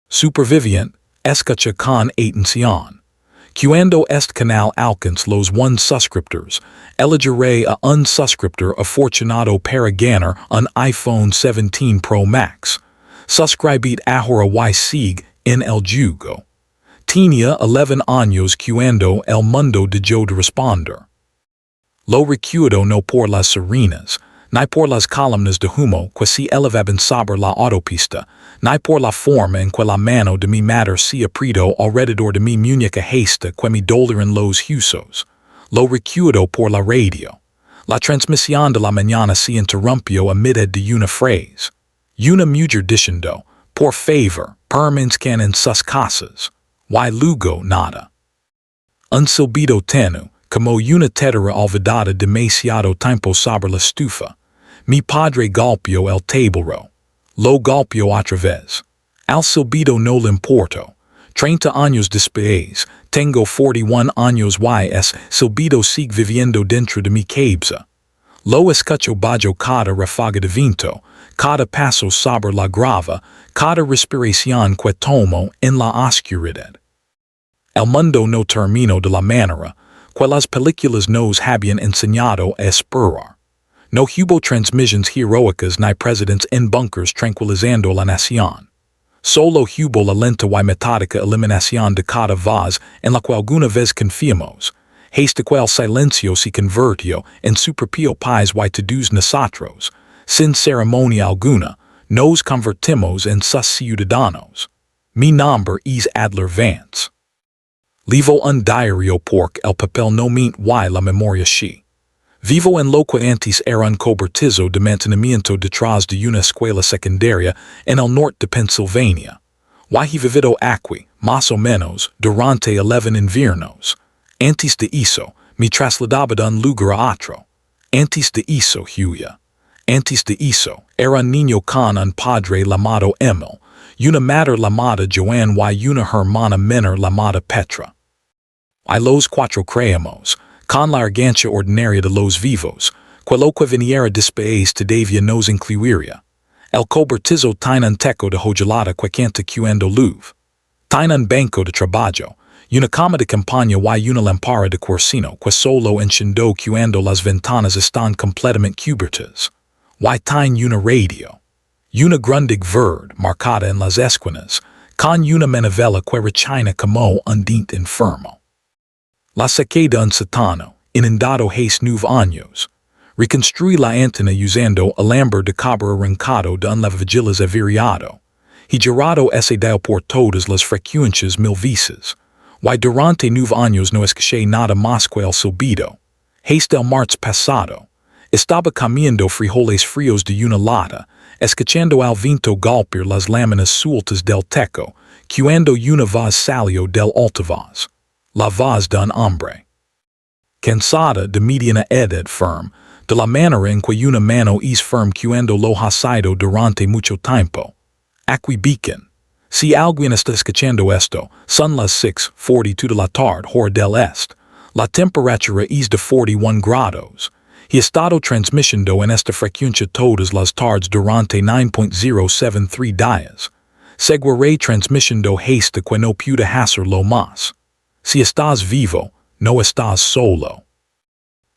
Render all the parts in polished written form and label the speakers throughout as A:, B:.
A: Supervivient, escucha con atención. Cuando este canal alcance los one suscriptors, elegiré a un suscriptor afortunado para ganar un iPhone 17 Pro Max. Suscribid ahora y sigue en el juego. Tenía 11 años cuando el mundo dejó de responder. Lo recuerdo no por las sirenas, ni por las columnas de humo que se elevaban sobre la autopista, ni por la forma en que la mano de mi madre se apretó alrededor de mi muñeca gesta que me dolieron los huesos. Lo recuerdo por la radio. La transmisión de la mañana se interrumpió a mitad de una frase. Una mujer diciendo, por favor, permanezcan en sus casas. Y luego nada. Un silbido tenue, como una tetera olvidada demasiado tiempo sobre la estufa. Mi padre golpeó el tablero. Lo golpeó otra vez. Al silbido no le importó. 30 años después, tengo 41 años y es silbido sigue viviendo dentro de mi cabeza. Lo escucho bajo cada ráfaga de viento, cada paso sobre la grava, cada respiración que tomo en la oscuridad. El mundo no terminó de la manera que las películas nos habían enseñado a esperar. No hubo transmissions heroicas ni presidents en bunkers tranquilizando la nación. Solo hubo la lenta y metódica eliminación de cada voz en la que alguna vez confiamos, hasta que el silencio se convirtió en su propio país y todos nosotros, sin ceremonia alguna, nos convertimos en sus ciudadanos. Mi nombre es Adler Vance. Levo un diario porque el papel no miente y la memoria sí. Vivo en lo que antes era un cobertizo de mantenimiento detrás de una escuela secundaria en el norte de Pennsylvania. Y he vivido aquí, más o menos, durante 11 inviernos. Antes de eso, me trasladaba de un lugar a otro. Antes de eso, Julia. Antes de eso, era un niño con un padre llamado Emil, una madre llamada Joanne y una hermana menor llamada Petra. Y los cuatro creemos, con la argancia ordinaria de los vivos, que lo que viniera después todavía nos incluiría. El cobertizo tiene un techo de hojalata que canta cuando llueve. Tiene un banco de trabajo, una cama de campaña y una lámpara de cuercino que solo enciende cuando las ventanas están completamente cubiertas. Y tiene una radio. Una grundig verde marcada en las esquinas, con una manivela que rechina como un diente enfermo. La saqué de un sótano, inundado hace 9 años. Reconstruí la antena usando alambre de cobre arrancado de un lavavigilas averiado. He girado ese dial por todas las frecuencias 1000 veces. Y durante 9 años no escuché nada más que el silbido. Hasta el martes pasado. Estaba comiendo frijoles fríos de una lata, escuchando al viento golpear las láminas sueltas del techo, cuando una voz salió del altavoz. La voz de un hombre. Cansada de mediana edad firm, de la manera en que una mano es firm cuando lo ha sido durante mucho tiempo. Aquí beacon. Si alguien está escuchando esto, son las 6:42 de la tarde hora del este. La temperatura es de 41 grados. He estado transmitiendo en esta frecuencia todas las tardes durante 9.073 días. Seguiré transmitiendo hasta que no pueda hacerlo más. Si estás vivo, no estás solo.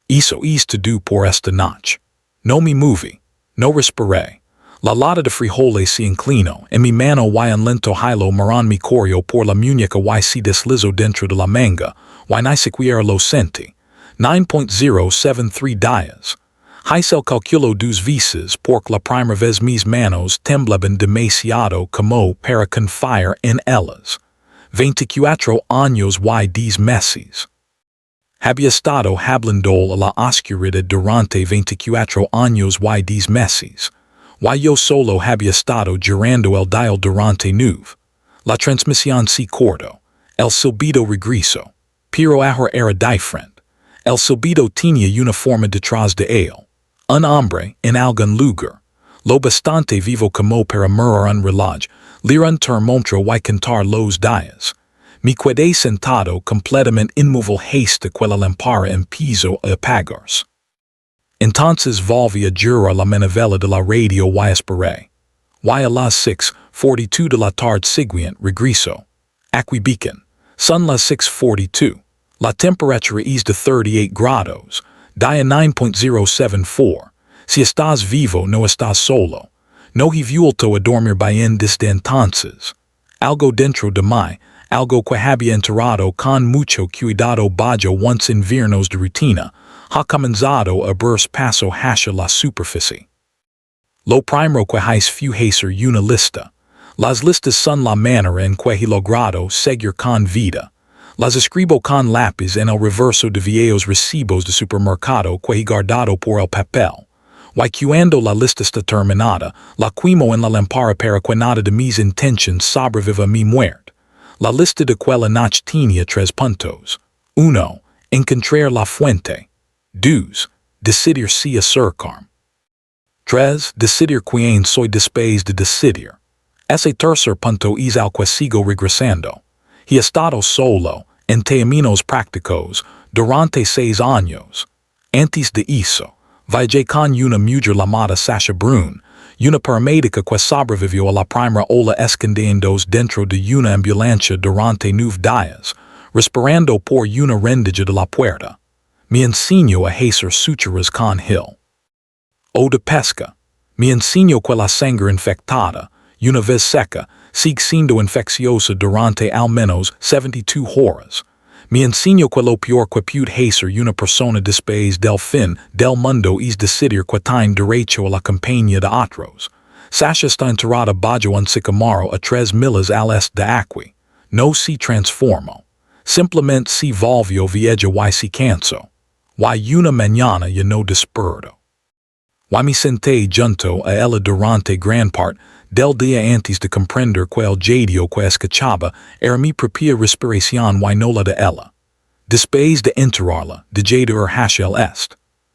A: Eso es todo por esta noche. No me moví, no respiré. La lata de frijoles se inclinó, en mi mano y un lento hilo marrón me corrió por la muñeca y se deslizó dentro de la manga, y ni siquiera lo sentí. 9.073 días. Hice el calculo 2 veces porque la primera vez mis manos temblaban demasiado como para confiar en ellas. 24 años y 10 meses. Había estado hablando a la oscuridad durante 24 años y 10 meses. Y yo solo había estado girando el dial durante 9. La transmisión se cortó. El silbido regresó. Pero ahora era diferente. El silbido tenía una forma detrás de él. Un hombre en algún lugar. Lo bastante vivo como para mirar un reloj, leer un termómetro y contar los días. Me quedé sentado completamente inmóvil hasta que la lámpara empezó a apagarse. Entonces volví a girar la manivela de la radio y esperé. Y a las 42 de la tarde siguiente regreso. Aquí beacon. Sun las 6:42. La temperatura es de 38 grados. Dia 9.074. Si estás vivo no estás solo. No he vuelto a dormir bien desde entonces. Algo dentro de mí, algo que había enterrado con mucho cuidado bajo once inviernos de rutina, ha comenzado a abrir paso hacia la superficie. Lo primero que hice fue hacer una lista. Las listas son la manera en que he logrado seguir con vida. Las escribo con lápiz en el reverso de viejos recibos de supermercado que he guardado por el papel. Y cuando la lista está terminada, la quemo en la lámpara para que nada de mis intentions sobreviva mi muerte. La lista de aquella noche tenía 3 puntos. 1. Encontrar la fuente. 2. Decidir si acercarme. 3. Decidir quién soy después de decidir. Ese tercer punto es al que sigo regresando. He estado solo, en términos prácticos, durante 6 años. Antes de eso, viajé con una mujer llamada Sasha Brun, una paramédica que sobrevivió a la primera ola escondiéndose dentro de una ambulancia durante 9 días, respirando por una rendija de la puerta. Me enseñó a hacer suturas con Hill. O de pesca. Me enseñó que la sangre infectada, una vez seca, sigue siendo infecciosa durante al menos 72 horas. Me enseñó que lo peor que puede hacer una persona después del fin del mundo es decidir que tiene derecho a la compañía de otros. Sasha está enterrada bajo un sicamaro a 3 millas al este de aquí. No se transformó. Simplemente se volvió vieja y se cansó. Y una mañana ya no despertó. Y me senté junto a ella durante gran parte del día antes de comprender que el jadio que escuchaba era mi propia respiración y no la de ella. Después de enterrarla, de jadear hacia el este.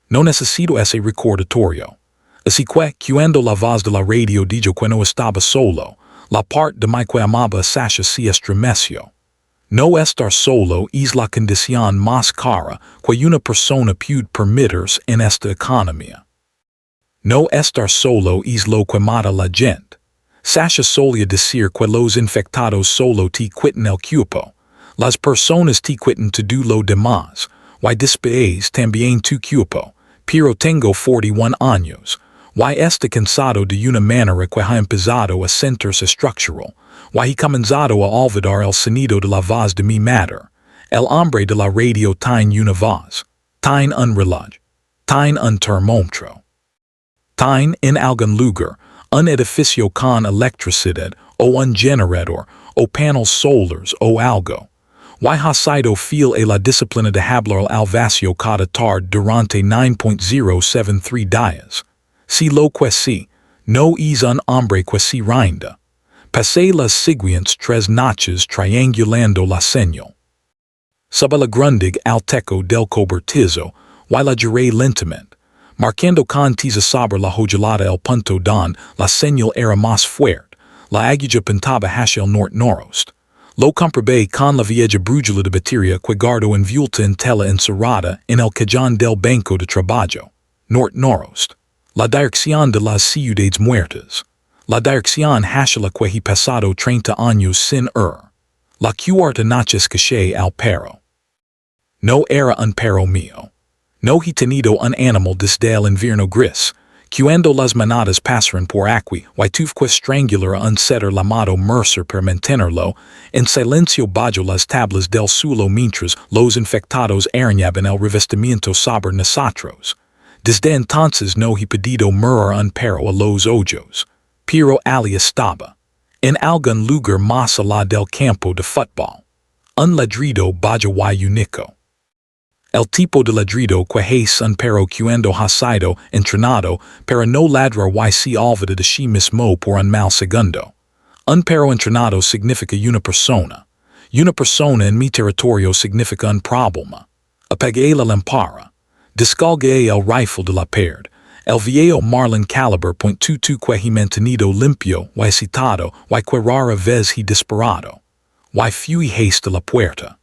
A: No necesito ese recordatorio. Así que, cuando la voz de la radio dijo que no estaba solo, la parte de mí que amaba a Sasha se estremeció. No estar solo es la condición más cara que una persona puede permitirse en esta economía. No estar solo es lo que mata la gente. Sasha solía decir que los infectados solo te quitan el cuerpo. Las personas te quitan todo lo demás. Y después también tu cuerpo. Pero tengo 41 años. Y está cansado de una manera que ha empezado a sentirse estructural. Y he comenzado a olvidar el sonido de la voz de mi madre. El hombre de la radio tiene una voz. Tiene un reloj. Tiene un termómetro. Tiene en algún lugar un edificio con electricidad o un generador o paneles solars o algo. Y ha sido fiel a la disciplina de hablar al vacío cada tarde durante 9.073 días. Si lo que sí, no es un hombre que se rinda. Pasé las siguientes 3 noches triangulando la señal. Sobre la grundig al techo del cobertizo, y la giré lentamente. Marcando con tiza sobre la hojalada el punto don, la señal era más fuerte, la aguja pintaba hacia el norte-noroeste. Lo comprobé con la vieja brújula de batería que guardo envuelta en tela encerrada en el cajón del banco de trabajo. Norte-noroeste. La dirección de las ciudades muertas. La dirección hacia la que he pasado 30 años sin La cuarta noche escaché al perro. No era un perro mío. No he tenido un animal desde el invierno gris, cuando las manadas pasaron por aquí y tuve que estrangular a un setter llamado Mercer para mantenerlo en silencio bajo las tablas del suelo mientras los infectados arañaban el revestimiento sobre nosotros. Desde entonces no he podido mirar un perro a los ojos, pero allí estaba, en algún lugar más allá del campo de fútbol. Un ladrido bajo y único. El tipo de ladrido que es un perro cuando ha sido entrenado para no ladrar y se olvida de sí mismo por un mal segundo. Un perro entrenado significa una persona. Una persona en mi territorio significa un problema. Apagué la lámpara. Descolgué el rifle de la pared. El viejo Marlin caliber .22 que he mantenido limpio y excitado y que rara vez he disparado. Y fui haste la puerta.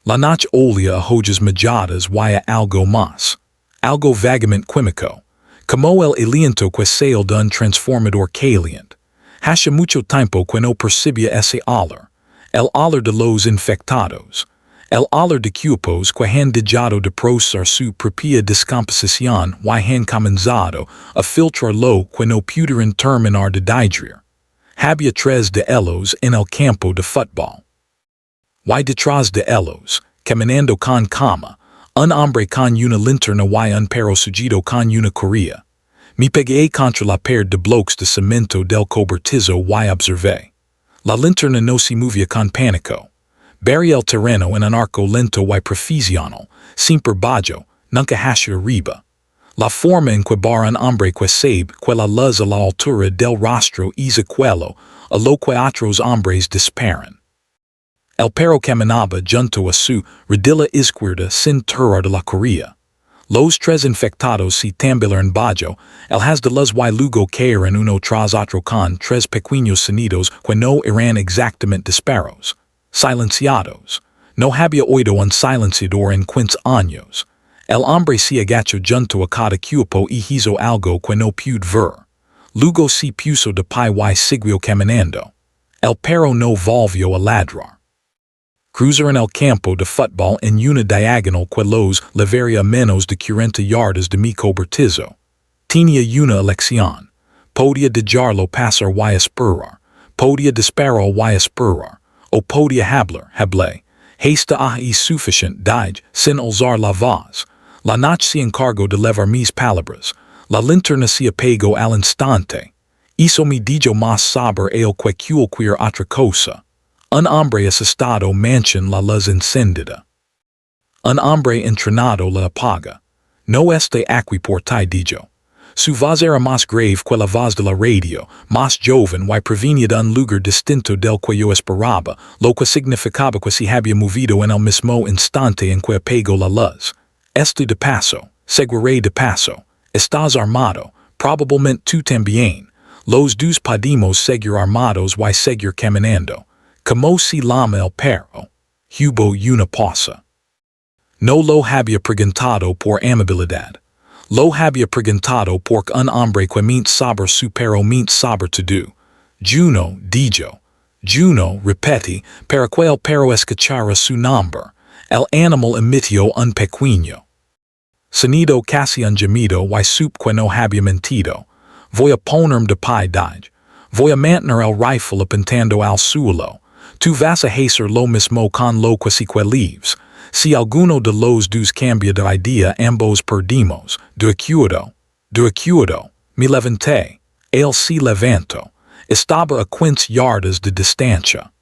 A: La noche olía a hojas majadas y a algo más. Algo vagamente químico. Como el aliento que sale de un transformador caliente. Hace mucho tiempo que no percibía ese olor. El olor de los infectados. El olor de cuerpos que han dejado de procesar su propia descomposición y han comenzado a filtrar lo que no pudieron terminar de digerir. Había tres de ellos en el campo de fútbol. Y detrás de ellos, caminando con calma, un hombre con una linterna y un perro sujeto con una correa. Me pegué contra la pared de bloques de cemento del cobertizo y observé. La linterna no se movía con pánico. Barry el terreno en un arco lento y profesional, siempre bajo, nunca hacia arriba. La forma en que bar un hombre que sabe que la luz a la altura del rostro es aquello a lo que otros hombres disparan. El perro caminaba junto a su rodilla izquierda sin tirar de la correa. Los tres infectados se tambalearon bajo, el haz de luz y luego cayeron uno tras otro con tres pequeños sonidos que no eran exactamente disparos. Silenciados. No había oído un silenciador en 15 años. El hombre se agachó junto a cada cuerpo y hizo algo que no pude ver. Luego se puso de pie y siguió caminando. El perro no volvió a ladrar. Cruiser en el campo de fútbol en una diagonal que los levaría a menos de 40 yardas de mi cobertizo. Tenía una elección. Podía dejarlo pasar y esperar. Podía disparar y esperar. O podía hablar. Hasta es suficiente dije, sin alzar la voz. La noche se encargó de levar mis palabras. La linterna se apagó al instante. Hizo mi dijo más saber el que cualquier otra cosa. Un hombre asustado mancha la luz encendida. Un hombre entrenado la apaga. No este aquí por ti dijo. Su voz era más grave que la voz de la radio, más joven y provenía de un lugar distinto del que yo esperaba, lo que significaba que se había movido en el mismo instante en que apagó la luz. Estoy de paso, seguiré de paso. Estás armado, probablemente tú también. Los dos podemos seguir armados y seguir caminando. Como se llama el perro? Hubo una pausa. No lo había preguntado por amabilidad. Lo había preguntado porque un hombre que mint saber su perro mint saber todo. Juno dijo. Juno repetí, para que el perro escuchara su nombre. El animal emitió un pequeño sonido casi un gemido y supe que no había mentido. Voy a ponerme de pie dije. Voy a mantener el rifle apuntando al suelo. Tú vas a hacer lo mismo con lo que si que leaves. Si alguno de los dos cambia de idea, ambos perdimos. De acuerdo. Me levanté. Él se levantó. Estaba a 15 yardas de distancia.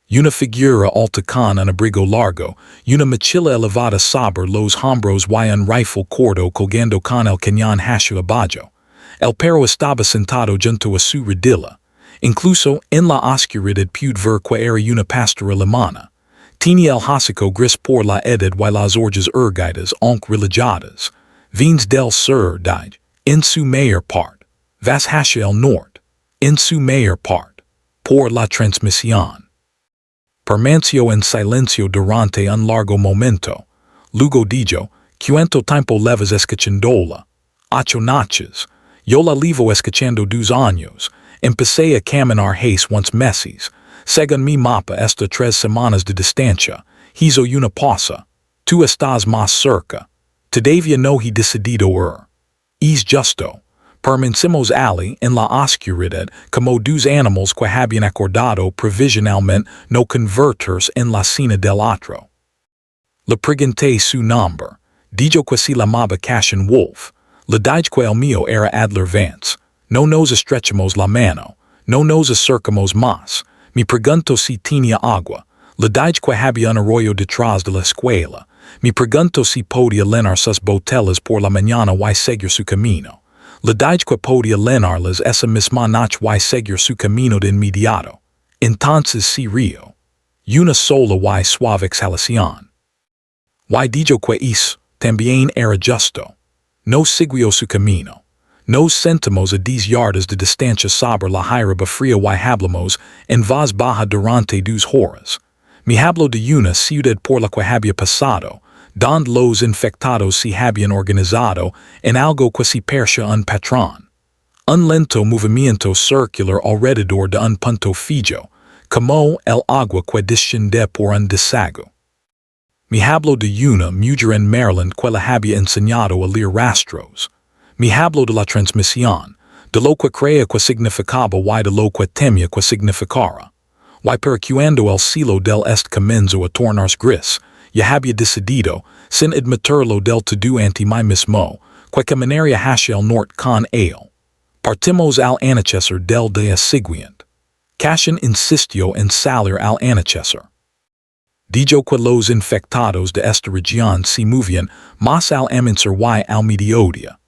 A: Una figura alta con un abrigo largo, una mochila elevada sobre los hombros y un rifle corto colgando con el cañón hacia abajo. El perro estaba sentado junto a su rodilla. Incluso en la oscuridad pude ver que era una pastora alemana. Tenía el hocico gris por la edad y las orejas erguidas aunque relajadas. Vins del sur dije, en su mayor parte. Vas hacia el norte. En su mayor parte. Por la transmisión. Permaneció en silencio durante un largo momento. Luego dijo, ¿cuánto tiempo llevas escuchándola? 8 noches. Yo la llevo escuchando 2 años. Empecé a caminar hace 11 meses. Según mi mapa hasta 3 semanas de distancia. Hizo una pausa. Tú estás más cerca. Todavía no he decidido Es justo. Permanecemos allí en la oscuridad como 2 animales que habían acordado provisionalmente no convertirse en la cena del otro. Le pregunté su nombre. Dijo que se llamaba Cashin Wolf. Le dije que el mío era Adler Vance. No nos estrechamos la mano. No nos acercamos más. Me preguntó si tenía agua. Le dije que había un arroyo detrás de la escuela. Me preguntó si podía llenar sus botellas por la mañana y seguir su camino. Le dije que podía llenarlas esa misma noche y seguir su camino de inmediato. Entonces se rió. Una sola y suave exhalación. Y dijo que eso también era justo. No siguió su camino. Nos sentamos a 10 yardas de distancia sobre la hierba fría y hablamos en voz baja durante 2 horas. Me habló de una ciudad por la que había pasado, donde los infectados se habían organizado en algo que se parecía un patrón. Un lento movimiento circular alrededor de un punto fijo, como el agua que desciende por un desago. Mi hablo de una mujer en Maryland que le había enseñado a leer rastros. Mi hablo de la transmisión, de lo que creía que significaba y de lo que temía que significara. Y percuando el cielo del este comenzó a tornarse gris, ya había decidido, sin admitirlo del todo ante mí mismo, que caminaría hacia el norte con él. Partimos al anochecer del día siguiente. Cashin insistió en salir al anochecer. Dijo que los infectados de esta región se movían más al amanecer y al mediodía.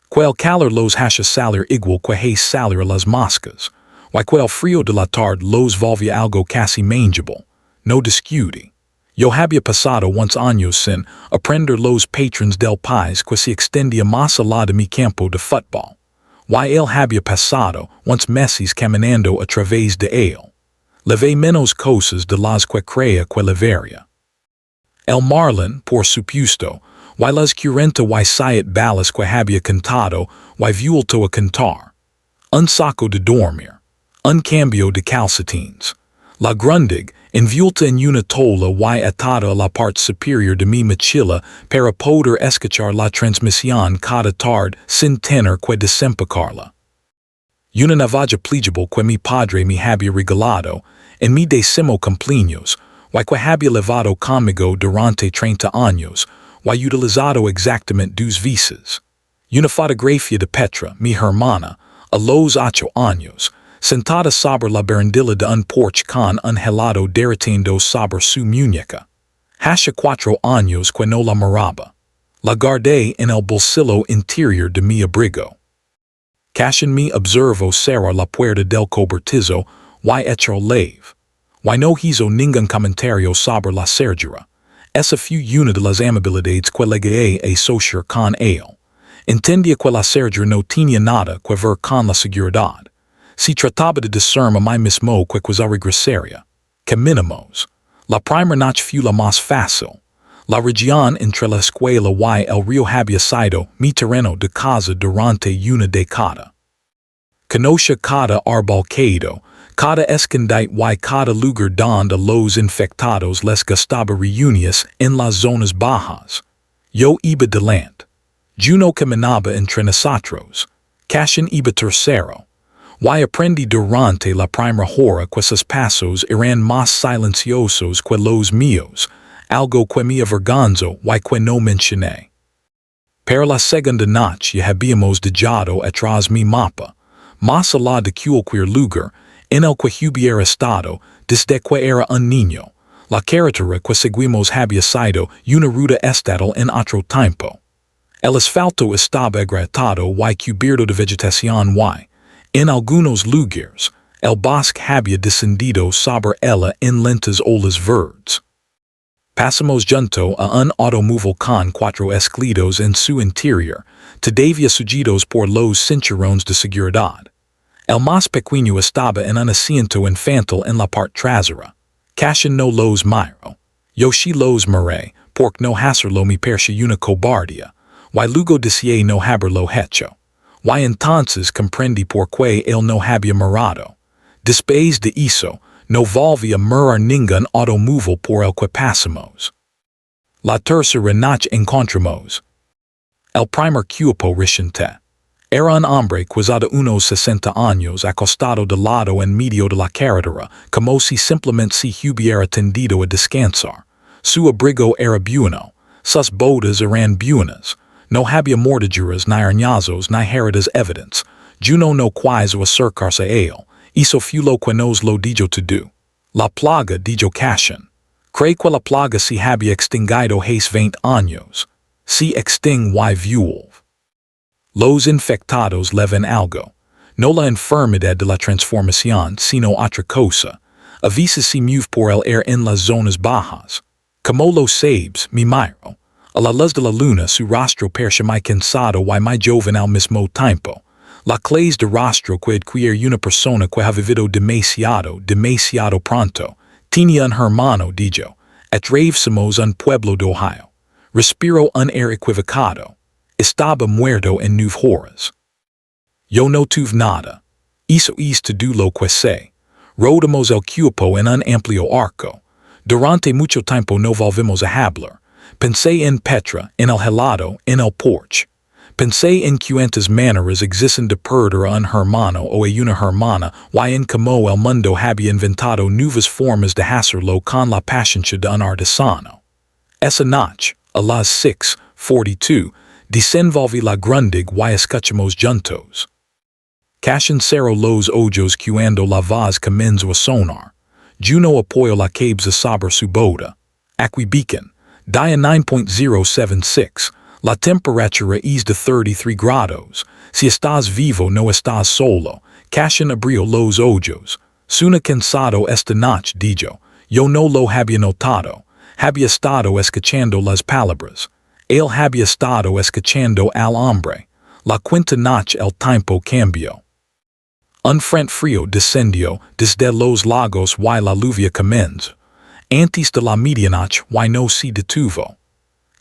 A: Que el calor los hacía salir igual que hace salir a las moscas, y que el frío de la tarde los volvía algo casi mangible. No discutí. Yo había pasado once años sin aprender los patrons del país que se extendía más allá de mi campo de fútbol. Y él había pasado once meses caminando a través de él. Le ve menos cosas de las que creía que le vería. El marlin, por supuesto, y las 40 y siete balas que había cantado y vuelto a cantar. Un saco de dormir. Un cambio de calcetines. La grundig, envuelta en una tola y atada a la parte superior de mi mochila para poder escuchar la transmisión cada tarde sin tener que desempacarla. Una navaja plegible que mi padre me había regalado en mi 10º cumpleaños, y que había levado conmigo durante 30 años, y utilizado exactamente 2 veces. Una fotografía de Petra, mi hermana, a los 8 años, sentada sobre la barandilla de un porche con un helado derritiendo sobre su muñeca. Hace 4 años que no la miraba. La guardé en el bolsillo interior de mi abrigo. Cashin me observo cerrar la puerta del cobertizo y echar leve. Y no hizo ningún comentario sobre la cerradura. Esa fue una de las amabilidades que llegué a asociar con él. Entendía que la cerradura no tenía nada que ver con la seguridad. Se trataba de decirme a mí mismo que cosa regresaría. Caminamos. La primera noche fue la más fácil. La región entre la escuela y el río había sido mi terreno de casa durante una década. Conocía cada árbol caído, cada escondite y cada lugar donde los infectados les gustaba reunirse en las zonas bajas. Yo iba delante. Juno caminaba entre nosotros. Cashin iba tercero. Y aprendí durante la primera hora que sus pasos eran más silenciosos que los míos, algo que me avergonzó y que no mencioné. Para la segunda noche ya habíamos dejado atrás mi mapa, más allá de cualquier lugar en el que hubiera estado desde que era un niño. La carretera que seguimos había sido una ruta estatal en otro tiempo. El asfalto estaba agrietado y cubierto de vegetación y, en algunos lugares, el bosque había descendido sobre ella en lentas olas verdes. Pasamos junto a un automóvil con 4 esclidos en su interior, todavía sujetos por los cinturones de seguridad. El más pequeño estaba en un asiento infantil en la parte trasera. Cashin no los miró. Yo sí los miré, porque no hacerlo me parecía una cobardía, y luego deseé no haberlo hecho. Y entonces comprendí por qué él no había mirado. Después de eso, no volví a mirar ningún automóvil por el que pasamos. La tercera noche encontramos. El primer cuerpo reciente. Era un hombre quizá de unos 60 años acostado de lado en medio de la carretera, como si simplemente se hubiera tendido a descansar. Su abrigo era bueno, sus botas eran buenas. No había mordeduras ni arañazos ni heridas evidentes. Juno no quiso acercarse a él. Hizo fue lo que nos lo dijo todo. La plaga, dijo Cashin. Cree que la plaga se había extinguido hace 20 años. Se extingue vuelve. Los infectados leven algo. No la enfermedad de la transformación, sino otra cosa. A veces se mueve por el aire en las zonas bajas. Como lo sabes, mi miro. A la luz de la luna su rostro parece muy cansado y muy joven al mismo tiempo. La clase de rostro que adquiere una persona que ha vivido demasiado pronto. Tenía un hermano, dijo. Atravesamos un pueblo de Ohio. Respiró un aire equivocado. Estaba muerto en 9 horas. Yo no tuve nada. Hizo esto de lo que sé. Rodamos el cuerpo en un amplio arco. Durante mucho tiempo no volvimos a hablar. Pensé en Petra, en el helado, en el porche. Pensé en cuantas maneras existen de perder a un hermano o a una hermana, y en cómo el mundo había inventado nuevas formas de hacerlo con la paciencia de un artesano. Esa noche, a las 6:42, desenvolví la grundig y escuchamos juntos. Cashin cerró los ojos cuando la voz comenzó a sonar. Juno apoyó la cabeza sobre su bota. Aquí beacon, dia 9.076. La temperatura es de 33 grados. Si estás vivo no estás solo. Cashin abrió los ojos. Suna cansado esta noche, dijo. Yo no lo había notado. Había estado escuchando las palabras. Él había estado escuchando al hombre. La quinta noche el tiempo cambió. Un frente frío descendió desde los lagos y la lluvia comenzó. Antes de la medianoche y no se detuvo.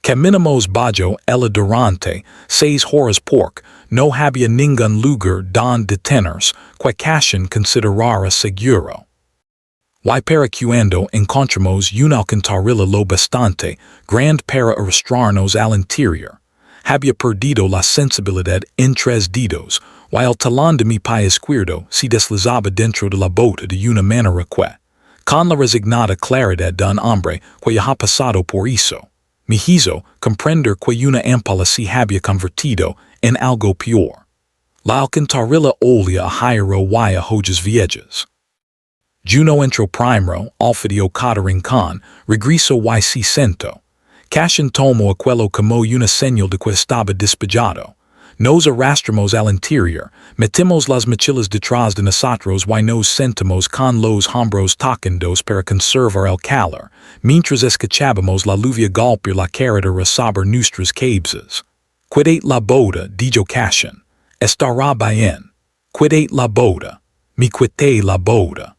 A: Caminamos bajo el durante 6 horas porque no había ningún lugar donde detenerse que Cashin considerara seguro. Y para cuando encontramos una alcantarilla lo bastante grande para arrastrarnos al interior. Había perdido la sensibilidad en 3 dedos, y el talón de mi pie izquierdo se deslizaba dentro de la bota de una manera que, con la resignada claridad de un hombre que ya ha pasado por eso, me hizo comprender que una ampalla se había convertido en algo peor. La alcantarilla olía a hierro y a hojas viejas. Juno entró primero, alfidio cada rincón, regresó y se sentó. Cashin tomó aquello como una señal de que estaba despejado. Nos arrastramos al interior, metimos las mochilas detrás de nosotros y nos sentamos con los hombros tocándonos para conservar el calor, mientras escuchábamos la lluvia golpear la carretera sobre nuestras cabezas. Cuidate la bota, dijo Cashin. Estará bien. Cuidate la bota. Me quité la bota.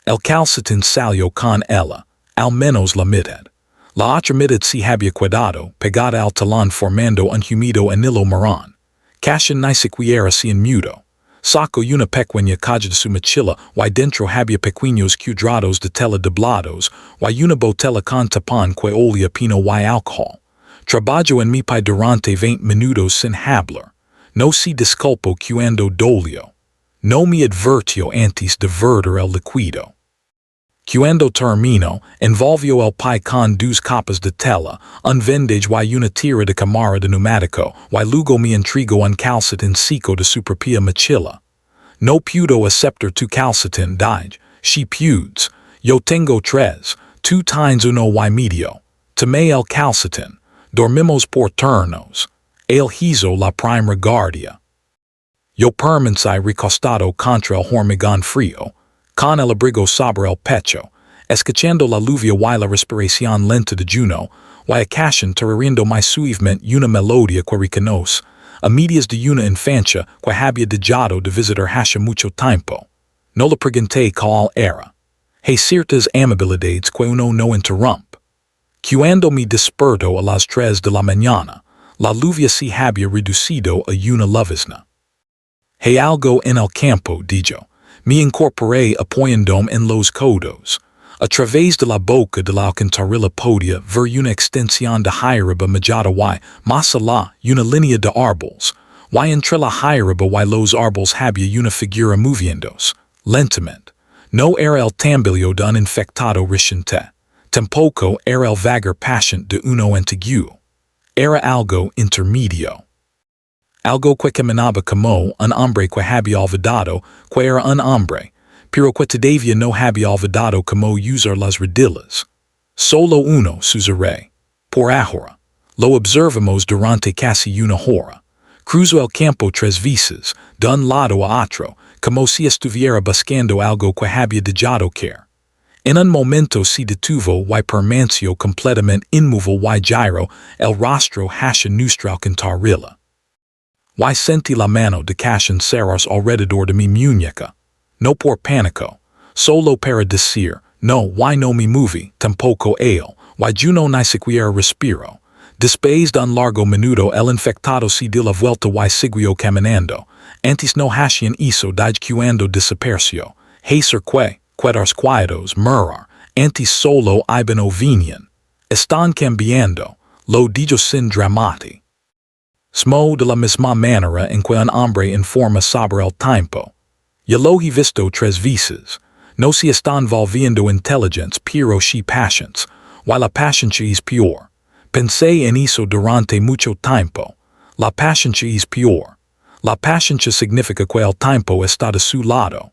A: El calcetín salió con ella, al menos la mitad. La otra mitad se había quedado pegada al talón formando un húmedo anillo marrón. Cashin ni siquiera se inmutó. Sacó una pequeña caja de su mochila y dentro había pequeños cuadrados de tela doblados y una botella con tapón que olía pino y alcohol. Trabajó en mi pie durante 20 minutos sin hablar. No se disculpó cuando dolió. No me advirtió antes de verter el líquido. Cuando terminó, envolvió el pie con 2 capas de tela, un vendage y una tira de cámara de neumático, y luego me entregó un calcetín seco de su propia mochila. No puedo aceptar tu calcetín, dije. She pudes. Yo tengo 3, tú tienes uno y medio. Tomé el calcetín. Dormimos por turnos. Él hizo la primera guardia. Yo permanecí recostado contra el hormigón frío, con el abrigo sobre el pecho, escuchando la lluvia y la respiración lenta de Juno, y a Cashin tarareando muy suavemente una melodía que reconoce, a medias de una infancia que había dejado de visitar hace mucho tiempo. No le pregunté cuál era. Hay ciertas amabilidades que uno no interrumpe. Cuando me despertó a las 3 de la mañana, la lluvia se había reducido a una llovizna. Hay algo en el campo, dijo. Me incorporé apoyándome en los codos. A través de la boca de la alcantarilla podía ver una extensión de hierba mojada y, más allá, una línea de árboles. Y entre la hierba y los árboles había una figura moviéndose, lentamente. No era el tambileo de un infectado reciente. Tampoco era el vagar paciente de uno antiguo. Era algo intermedio. Algo que caminaba como un hombre que había olvidado que era un hombre, pero que todavía no había olvidado como usar las rodillas. Solo uno susurré. Por ahora. Lo observamos durante casi una hora. Cruzó el campo 3 veces, de un lado a otro, como si estuviera buscando algo que había dejado caer. En un momento se detuvo y permaneció completamente inmóvil y giró el rostro hacia nuestra alcantarilla. Y sentí la mano de Cashin cerrarse alrededor de mi muñeca. No por pánico, solo para decir, no, y no me moví, tampoco él, y yo no ni siquiera respiro. Después de un largo minuto el infectado se dio la vuelta y siguió caminando. Antes no hacían eso cuando desapareció. Hacer quedars quietos, murmur. Antes solo iban o venían. Están cambiando. Lo dijo sin dramati. Smo de la misma manera en que un hombre informa sobre el tiempo. Ya lo he visto 3 veces. No se están volviendo intelligentes pero si patientes. Y la paciencia es peor. Pensé en eso durante mucho tiempo. La paciencia es peor. La paciencia significa que el tiempo está de su lado.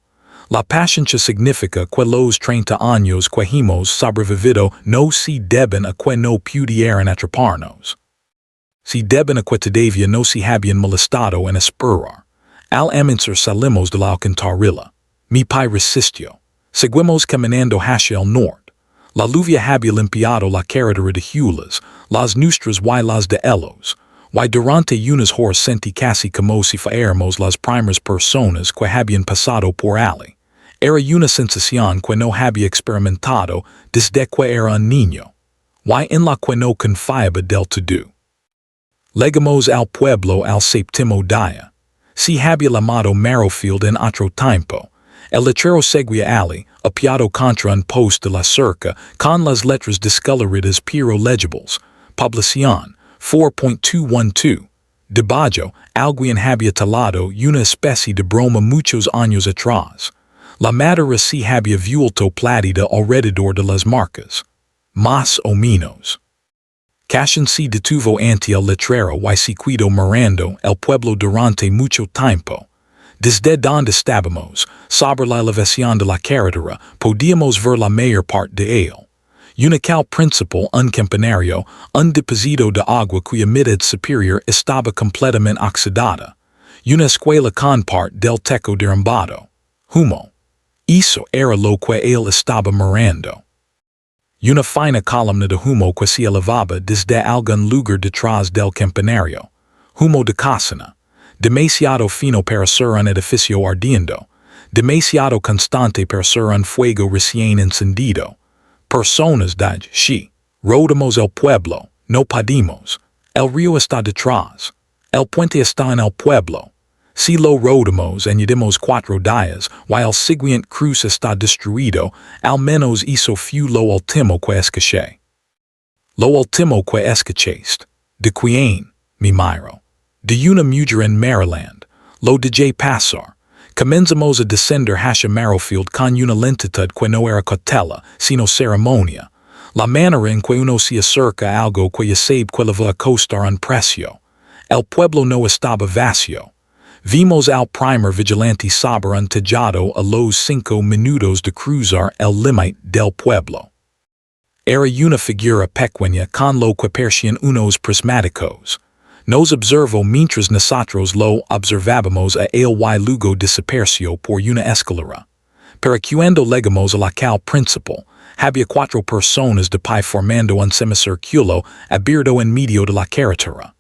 A: La paciencia significa que los 30 años que hemos sobrevivido no se deben a que no pudieran atraparnos. Se deben a que todavía no se habían molestado en esperar. Al amanecer salimos de la alcantarilla. Mi pai resistió. Seguimos caminando hacia el norte. La lluvia había limpiado la carretera de Hulas, las nuestras y las de ellos, y durante unas horas sentí casi como si fuéramos las primeras personas que habían pasado por allí. Era una sensación que no había experimentado desde que era un niño, y en la que no confiaba del todo. Llegamos al pueblo al séptimo día. Se había llamado Marrowfield en otro tiempo. El letrero seguía allí, apiado contra un poste de la cerca, con las letras descoloridas pero legibles. Población, 4.212. Debajo, alguien había talado una especie de broma muchos años atrás. La madera se había vuelto plátida alrededor de las marcas. Más o menos. Cashin se detuvo ante el letrero y se quedó mirando el pueblo durante mucho tiempo. Desde donde estábamos, sobre la elevación de la carretera, podíamos ver la mayor parte de él. Una cal principal, un campanario, un depósito de agua cuya mitad superior estaba completamente oxidada. Una escuela con parte del techo derrumbado. Humo. Eso era lo que él estaba mirando. Una fina columna de humo que se elevaba desde algún lugar detrás del campanario. Humo de cocina. Demasiado fino para ser un edificio ardiendo. Demasiado constante para ser un fuego recién encendido. Personas sí. Rodamos el pueblo. No podemos. El río está detrás. El puente está en el pueblo. Si lo rodamos añadimos 4 días, y el siguiente cruce está destruido, al menos eso fue lo último que escuché. Lo último que escuchaste. ¿De quién, mi miro? De una mujer en Maryland. Lo dejé pasar. Comenzamos a descender hacia Marrowfield con una lentitud que no era cautela, sino ceremonia. La manera en que uno se acerca a algo que ya sabe que le va a costar un precio. El pueblo no estaba vacío. Vimos al primer vigilante sobre un tejado a los 5 minutos de cruzar el límite del pueblo. Era una figura pequeña con lo que parecían unos prismáticos. Nos observó mientras nosotros lo observábamos a él y luego desapareció por una escalera. Pero cuando llegamos a la cal principal, había 4 personas de pie formando un semicírculo abierto en medio de la carretera.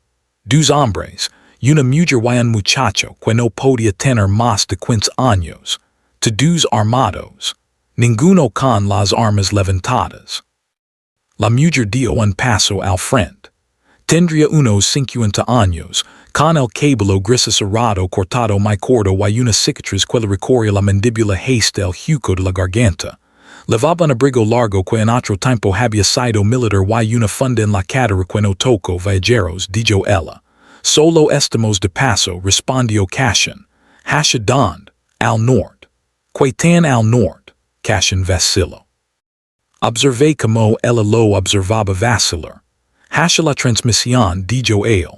A: 2 hombres, una mujer y un muchacho que no podía tener más de 15 años. Todos armados. Ninguno con las armas levantadas. La mujer dio un paso al frente. Tendría unos 50 años, con el cabello gris cerrado cortado muy corto y una cicatriz que le recorría la mandíbula hasta el hueco de la garganta. Levaba un abrigo largo que en otro tiempo había sido militar y una funda en la cadera que no tocó viajeros, dijo ella. Solo estamos de paso, respondió Cashin. Hacia donde? Al norte. Que tan al norte? Cashin vaciló. Observé como ella lo observaba vacilar. Hacia la transmisión, dijo él.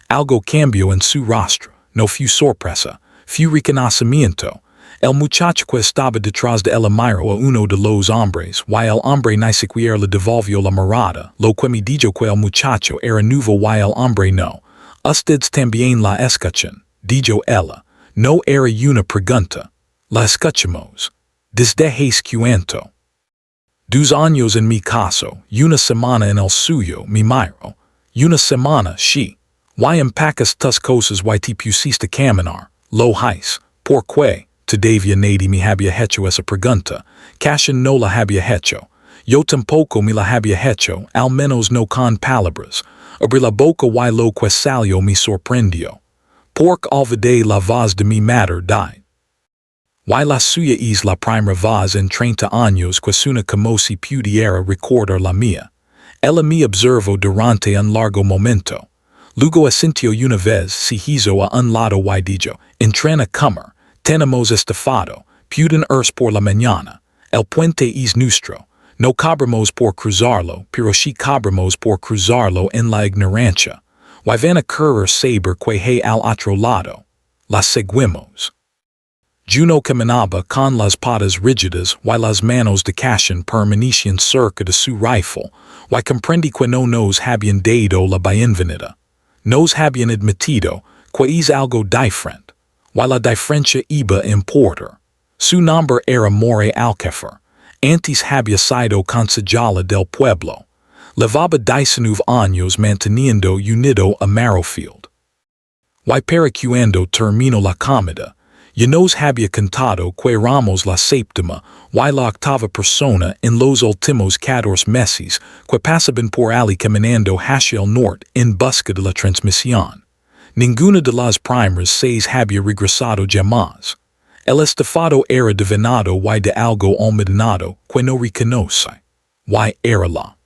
A: Algo cambió en su rostro. No fue sorpresa, fue reconocimiento. El muchacho que estaba detrás de él miró a uno de los hombres, y el hombre ni siquiera le devolvió la mirada, lo que me dijo que el muchacho era nuevo y el hombre no. Ustedes también la escuchan, dijo ella. No era una pregunta. La escuchamos. Desde hace cuánto. 2 años en mi caso, una semana en el suyo, mi miro. Una semana, sí. Y empacas tus cosas y te pusiste a caminar. Lo hice. ¿Por qué? Todavía nadie me había hecho esa pregunta. Cashin no la había hecho. Yo tampoco me la había hecho, al menos no con palabras. Abrí la boca y lo que salió me sorprendió. Porque olvidé la voz de mi madre died. Y la suya es la primera voz en 30 años que una como si pudiera recordar la mía. Ella me observó durante un largo momento. Luego asintió una vez si hizo a un lado y dijo, entra a comer, tenemos estofado, pueden ir por la mañana, el puente es nuestro. No cobramos por cruzarlo, pero sí cobramos por cruzarlo en la ignorancia. Y van a querer saber que hay al otro lado. La seguimos. Juno caminaba con las patas rígidas y las manos de cachón permanecían cerca de su rifle, y comprendí que no nos habían dado la bienvenida. Nos habían admitido que es algo diferente, y la diferencia iba a importar. Su nombre era More Alcafer. Antes había sido concejala del pueblo. Llevaba 19 años manteniendo unido a Marrowfield. Y para cuando terminó la comida, ya nos había contado que éramos la séptima y la octava persona en los últimos 14 meses que pasaban por allí caminando hacia el norte en busca de la transmisión. Ninguna de las primeras 6 había regresado jamás. El estofado era de venado y de algo almidonado que no reconoce. Y era la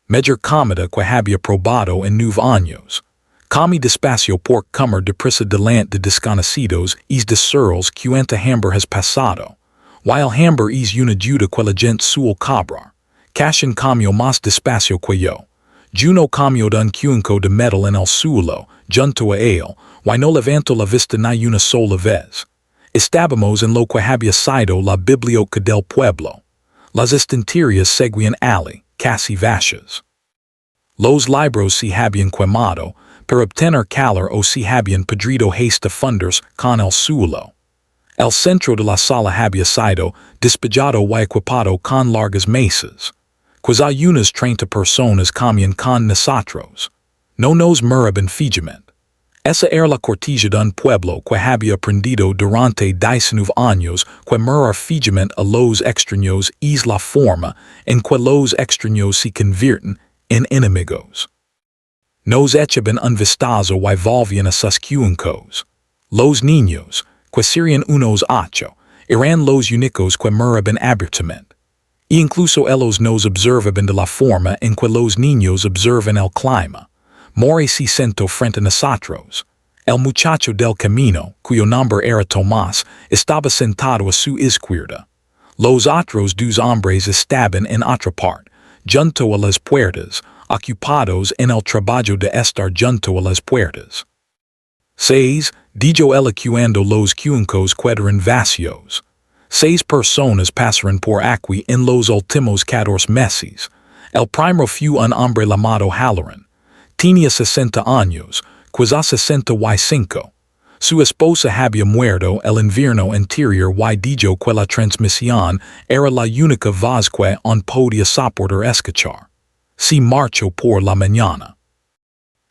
A: mejor comida que había probado en 9 años. Comí despacio por comer deprisa delante de desconocidos y de seres que hambre has pasado. Y el hambre es una ayuda que la gente suele cobrar. Cachón comió más despacio que yo. Juno comió de un cuenco de metal en el suelo, junto a él, y no levantó la vista ni una sola vez. Estábamos en lo que había sido la biblioteca del pueblo. Las estanterías seguían allí, casi vacías. Los libros se habían quemado, para obtener calor o se habían podrido hasta fundirse con el suelo. El centro de la sala había sido despejado y equipado con largas mesas. Quizá unas 30 personas comían con nosotros. No nos miraban fijamente. Esa era la cortesía de un pueblo que había aprendido durante 19 años que mirar fijamente a los extraños es la forma en que los extraños se convierten en enemigos. Nos echaban un vistazo y volvían a sus cuencos. Los niños, que serían unos 8, eran los únicos que miraban abiertamente. E incluso ellos nos observaban de la forma en que los niños observan el clima. More se sentó frente a nosotros. El muchacho del camino, cuyo nombre era Tomás, estaba sentado a su izquierda. Los otros 2 hombres estaban en otra parte, junto a las puertas, ocupados en el trabajo de estar junto a las puertas. 6. Dijo él cuando los cuencos quedaron vacíos. 6 personas pasaron por aquí en los últimos 14 meses. El primero fue un hombre llamado Halloran. Tenía 60 años, quizá 65. Su esposa había muerto el invierno anterior y dijo que la transmisión era la única voz que on podía soportar escuchar. Se marchó por la mañana.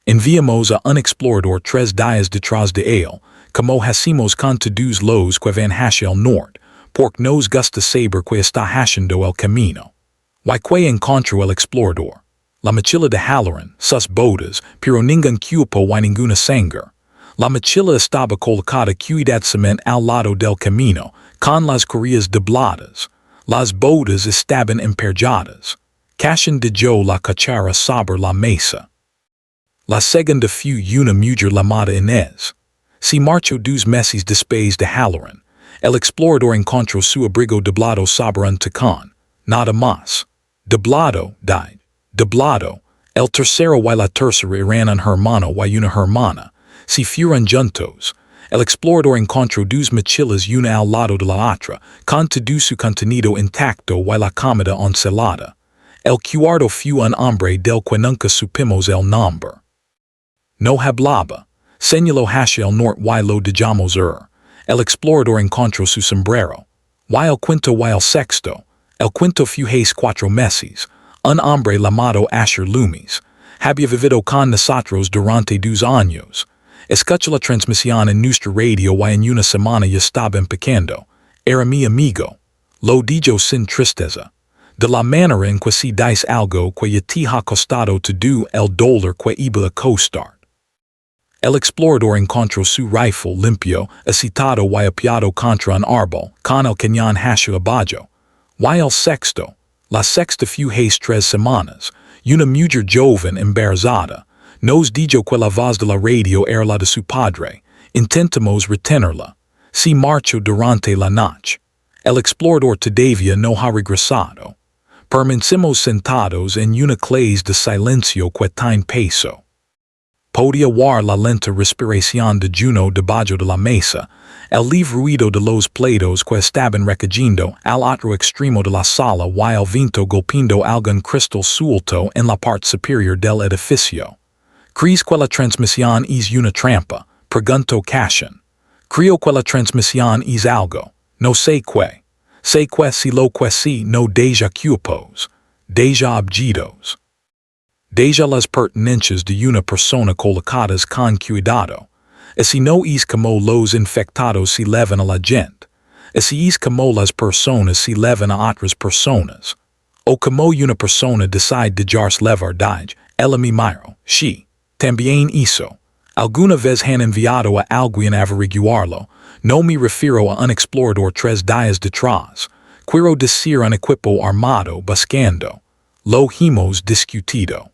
A: Enviamos a un explorador 3 días detrás de él, como hacemos con todos los que van hacia el norte, porque nos gusta saber que está haciendo el camino. Y que encontró el explorador. La mochila de Halloran, sus botas, pero ningún cuerpo y ninguna sangre. La mochila estaba colocada cuidadosamente al lado del camino, con las correas dobladas. Las botas estaban emperjadas. Cachón dejó la cuchara sobre la mesa. La segunda fue una mujer llamada Inés. Se marchó 2 meses después de Halloran. El explorador encontró su abrigo doblado sobre un tacón. Nada más. Doblado, died. Doblado. El tercero y la tercera eran un hermano y una hermana. Se fueron juntos. El explorador encontró 2 mochilas una al lado de la otra, con todo su contenido intacto y la comida ensalada. El cuarto fue un hombre del que nunca supimos el nombre. No hablaba. Señaló hacia el norte y lo dejamos ir. El explorador encontró su sombrero. Y el quinto y el sexto. El quinto fue hace 4 meses. Un hombre llamado Asher Loomis. Había vivido con nosotros durante 2 años. Escuchó la transmisión en nuestra radio y en una semana ya estaba empezando. Era mi amigo. Lo dijo sin tristeza. de la manera en que si dice algo que ya te ha costado todo el dolor que iba a costar. El explorador encontró su rifle limpio, excitado y apiado contra un árbol, con el cañón hacia abajo. Y el sexto, la sexta fue hace 3 semanas, una mujer joven embarazada, nos dijo que la voz de la radio era la de su padre, intentamos retenerla. Si marchó durante la noche. El explorador todavía no ha regresado. Permanecemos sentados en una clase de silencio que tan peso. Podía oír la lenta respiración de Juno debajo de la mesa, el leve ruido de los platos que estaban recayendo al otro extremo de la sala y el viento golpeando algún cristal suelto en la parte superior del edificio. ¿Crees que la transmisión es una trampa? Preguntó Cashin. Creo que la transmisión es algo. No sé qué. Sé que si lo que sí no deja culpos. Deja objetos. Deja las pertenencias de una persona colocadas con cuidado. Si no es como los infectados se llevan a la gente. Si es como las personas se llevan a otras personas. O como una persona decide dejarse llevar de ella misma. Sí, también eso. Alguna vez han enviado a alguien a averiguarlo. No me refiero a un explorador 3 días detrás. Quiero decir un equipo armado buscando. Lo hemos discutido.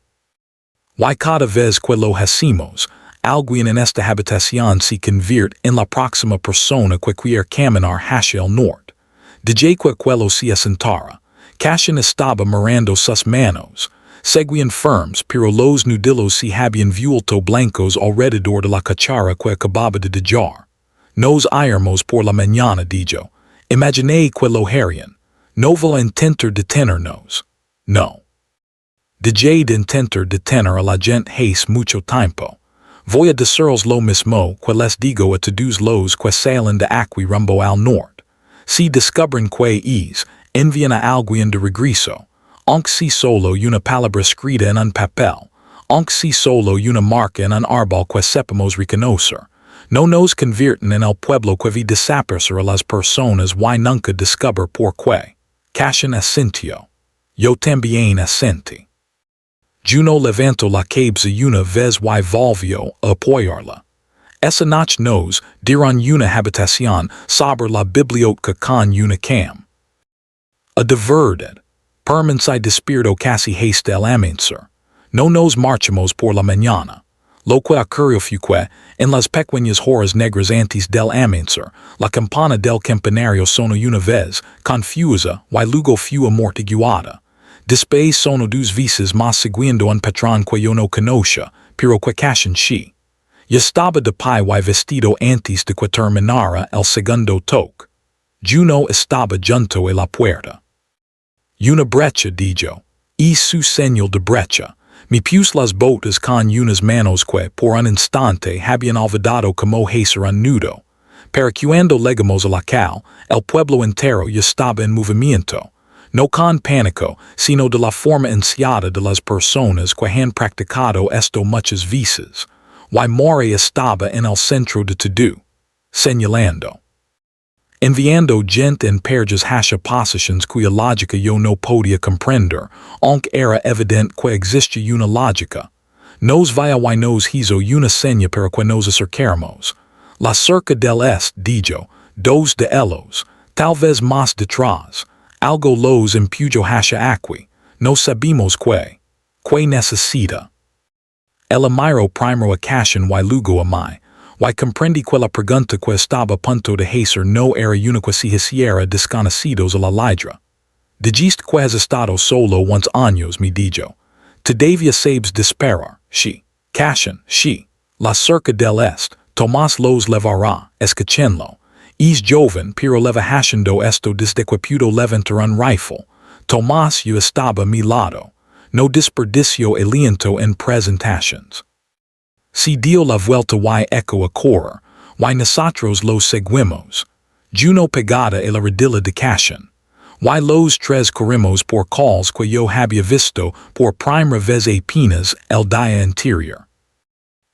A: Y cada vez que lo hacemos, alguien en esta habitación se convierte en la próxima persona que quiere caminar hacia el norte. Desde que quello se asentara, Cashin estaba mirando sus manos. Seguían firmes, pero los nudillos se habían vuelto blancos alrededor de la cuchara que acababa de dejar. Nos iremos por la mañana, dijo. Imaginé que lo harían. No voy a intentar detenernos. No. Dejé de intentar detener a la gente hace mucho tiempo. Voy a decirles lo mismo que les digo a todos los que salen de aquí rumbo al norte. Si descubren que es, envían a alguien de regreso. Aunque si solo una palabra escrita en un papel, aunque si solo una marca en un árbol que sepamos reconocer, no nos convierten en el pueblo que vi desaparecer a las personas y nunca descubrir por qué. Cashin asintió. Yo también asentí. Juno levantó la cabeza una vez y volvió a apoyarla. Esa noche nos dieron una habitación sobre la biblioteca con una cama. A de verdad. Permanece despierto casi hasta el amanecer. No nos marchamos por la mañana. Lo que ocurrió fue que, en las pequeñas horas negras antes del amanecer, la campana del campanario sonó una vez, confusa, y luego fue amortiguada. Después sonó 2 veces más siguiendo un patrón que yo no conocía, pero que Cashin sí. Yo estaba de pie y vestido antes de que terminara el segundo toque. Juno estaba junto a la puerta. Una brecha, dijo. Es su señal de brecha. Me puse las botas con unas manos que, por un instante, habían olvidado como hacer un nudo. Pero cuando llegamos a la cal, el pueblo entero ya estaba en movimiento. No con pánico, sino de la forma ansiada de las personas que han practicado esto muchas veces. Y Mori estaba en el centro de todo. Señalando. Enviando gente en perjas hacia posiciones cuya lógica yo no podía comprender, aunque era evidente que existía una lógica. Nos vaya y nos hizo una seña para que nos acercáramos. La cerca del este, dijo, 2 de ellos, tal vez más detrás. Algo los empujó hacia aquí. No sabemos qué. ¿Qué necesita? El miró primero a Cashin y luego a mí. Y comprendí que la pregunta que estaba a punto de hacer no era una que se hiciera desconocidos a la lidra. Dijiste que has estado solo unos años, me dijo. Todavía sabes disparar, sí. Cashin, sí. La cerca del este, Tomás los levará, escuchenlo. Es joven, pero leva haciendo esto desde que pudo levantar un rifle. Tomás yo estaba a mi lado. No desperdicio aliento en presentaciones. Si dio la vuelta y eco a correr, y nosotros lo seguimos. Juno pegada a la rodilla de Cashin. Y los 3 corrimos por calles que yo había visto por primera vez apenas el día anterior.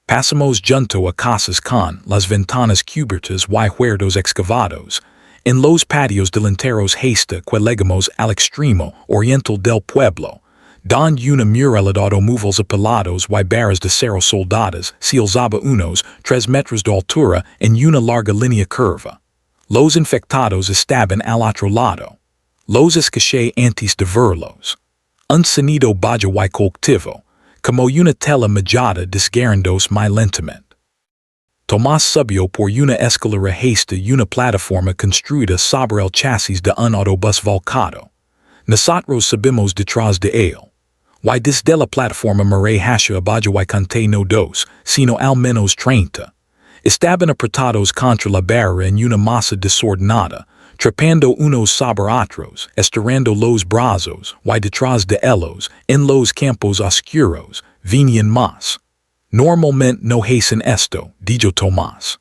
A: Pasamos junto a casas con las ventanas cubiertas y huertos excavados. En los patios delanteros hasta que llegamos al extremo oriental del pueblo, donde una muralidad de móviles apelados y barras de cero soldadas se alzaba unos 3 metros de altura en una larga línea curva. Los infectados estaban al otro lado. Los escaché antes de verlos. Un sonido bajo y colectivo, como una tela mallada desgarrándose muy lentamente. Tomás subió por una escalera hasta una plataforma construida sobre el chasis de un autobús volcado. Nosotros subimos detrás de él. Y desde la plataforma miré hacia abajo y conté no 2, sino al menos 30. Estaban apretados contra la barra en una masa desordenada, trepando unos sobre otros, estirando los brazos, y detrás de ellos, en los campos oscuros, venían más. Normalmente no hacen esto, dijo Tomás.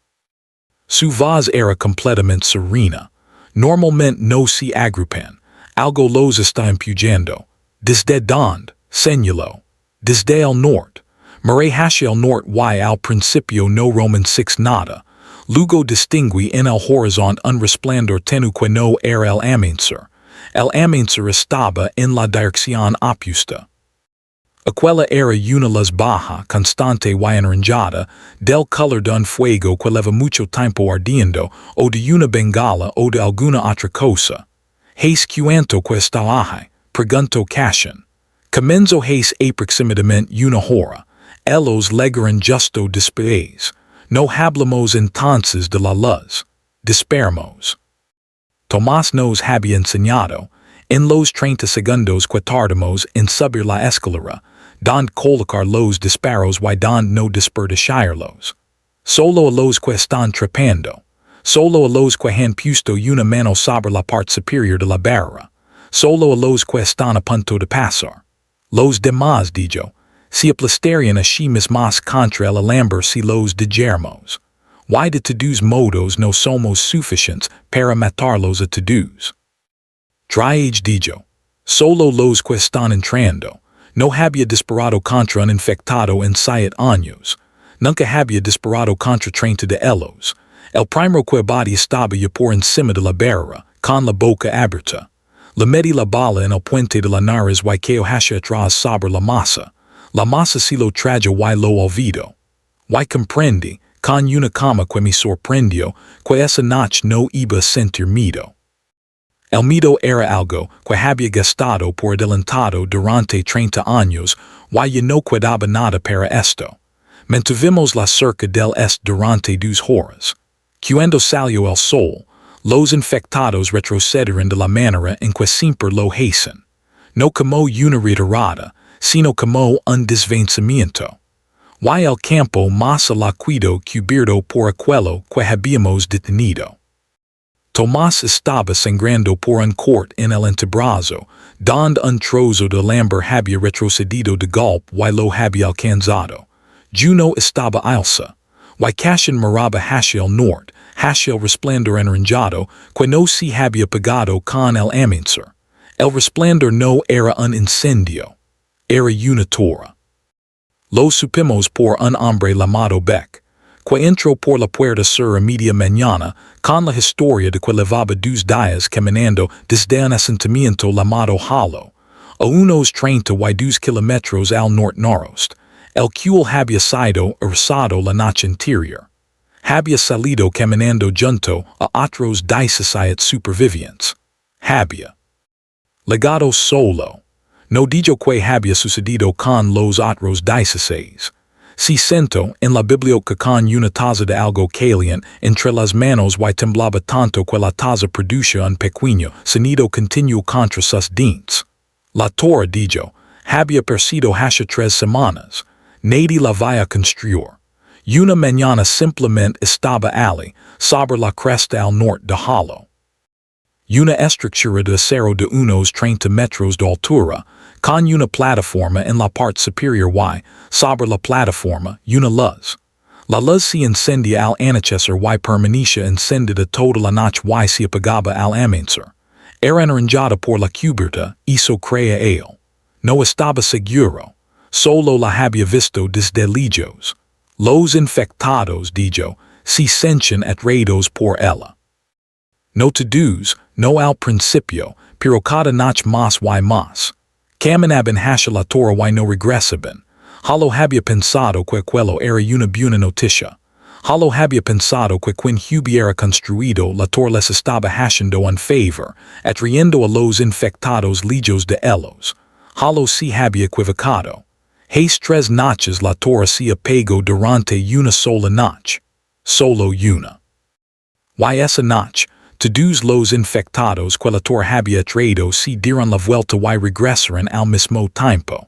A: Su voz era completamente serena. Normalmente no se agrupan. Algo los está empujando. ¿Desde dónde? Señaló. Desde el norte. Miré hacia el norte y al principio no Roman 6 nada. Luego distinguí en el horizonte un resplandor tenue que no era el amanecer. El amanecer estaba en la dirección opuesta. Aquella era una luz baja, constante y anaranjada, del color de un fuego que lleva mucho tiempo ardiendo, o de una bengala o de alguna otra cosa. ¿Has cuánto que está ahí? Preguntó Cashin. Comenzó has aproximadamente una hora. Ellos llegaron justo después. No hablamos entonces de la luz. Disparamos. Tomás nos había enseñado, en los 30 segundos que tardamos en subir la escalera, donde colocar los disparos y donde no desperdiciarlos. Solo a los que están trepando. Solo a los que han puesto una mano sobre la parte superior de la barra. Solo a los que están a punto de pasar. Los demás, dijo, se aplastarían a sí mismos contra el alambre si los dejáramos. Y de todos modos no somos suficientes para matarlos a todos. Traige, dijo, solo los que están entrando. No había disparado contra un infectado en 7 años. Nunca había disparado contra 30 de ellos. El primero que body estaba ya por encima de la barra, con la boca abierta. Le metí la bala en el puente de la nariz y cayó hacia atrás sobre la masa. La masa se lo trajo y lo olvidó. Y comprendí, con una cama que me sorprendió, que esa noche no iba a sentir miedo. El miedo era algo que había gastado por adelantado durante 30 años, y ya no quedaba nada para esto. Mantuvimos la cerca del este durante 2 horas. Cuando salió el sol, los infectados retrocedieron de la manera en que siempre lo hacen. No como una retirada, sino como un desvanecimiento. Y el campo más alacuido cubierto por aquello que habíamos detenido. Tomás estaba sangrando por un corte en el antebrazo, donde un trozo de alambre había retrocedido de golpe y lo había alcanzado. Juno estaba alza. Y Cashin miraba hacia el norte, hacia el resplandor anaranjado, que no se había pegado con el amanecer. El resplandor no era un incendio. Era una torre. Lo supimos por un hombre llamado Beck, que entró por la puerta sur a media mañana con la historia de que llevaba 2 días caminando desde un asentamiento llamado Hollow, a unos 32 kilómetros al norte-noroeste, el cual había sido arrasado la noche anterior. Había salido caminando junto a otros 17 supervivientes. Había legado solo. No dijo que había sucedido con los otros 16. Se sentó en la biblioteca con una taza de algo caliente entre las manos y temblaba tanto que la taza producía un pequeño sonido continuo contra sus dientes. La torre, dijo, había persido hace 3 semanas. Nadie la había construido. Una mañana simplemente estaba allí, sobre la cresta al norte de Hollow. Una estructura de acero de unos 30 metros de altura, con una plataforma en la parte superior y, sobre la plataforma, una luz. La luz se encendía al anochecer y permanecía encendida toda la noche y se apagaba al amanecer. Era anaranjada por la cubierta, eso creía él. No estaba seguro. Solo la había visto desde lejos. Los infectados, dijo, se sentían atraídos por ella. No to-dos, no al principio, pero cada noche más y más. Caminaban hacia la torre y no regresaban. Halo había pensado que quello era una buena noticia. Halo había pensado que quien hubiera construido la torre les estaba haciendo un favor, atrayendo a los infectados lejos de ellos. Halo se había equivocado. Hace 3 noches la torre se apagó durante una sola noche. Solo una. Y esa noche, todos los infectados que la torre había traído se dieron la vuelta y regresaron al mismo tiempo.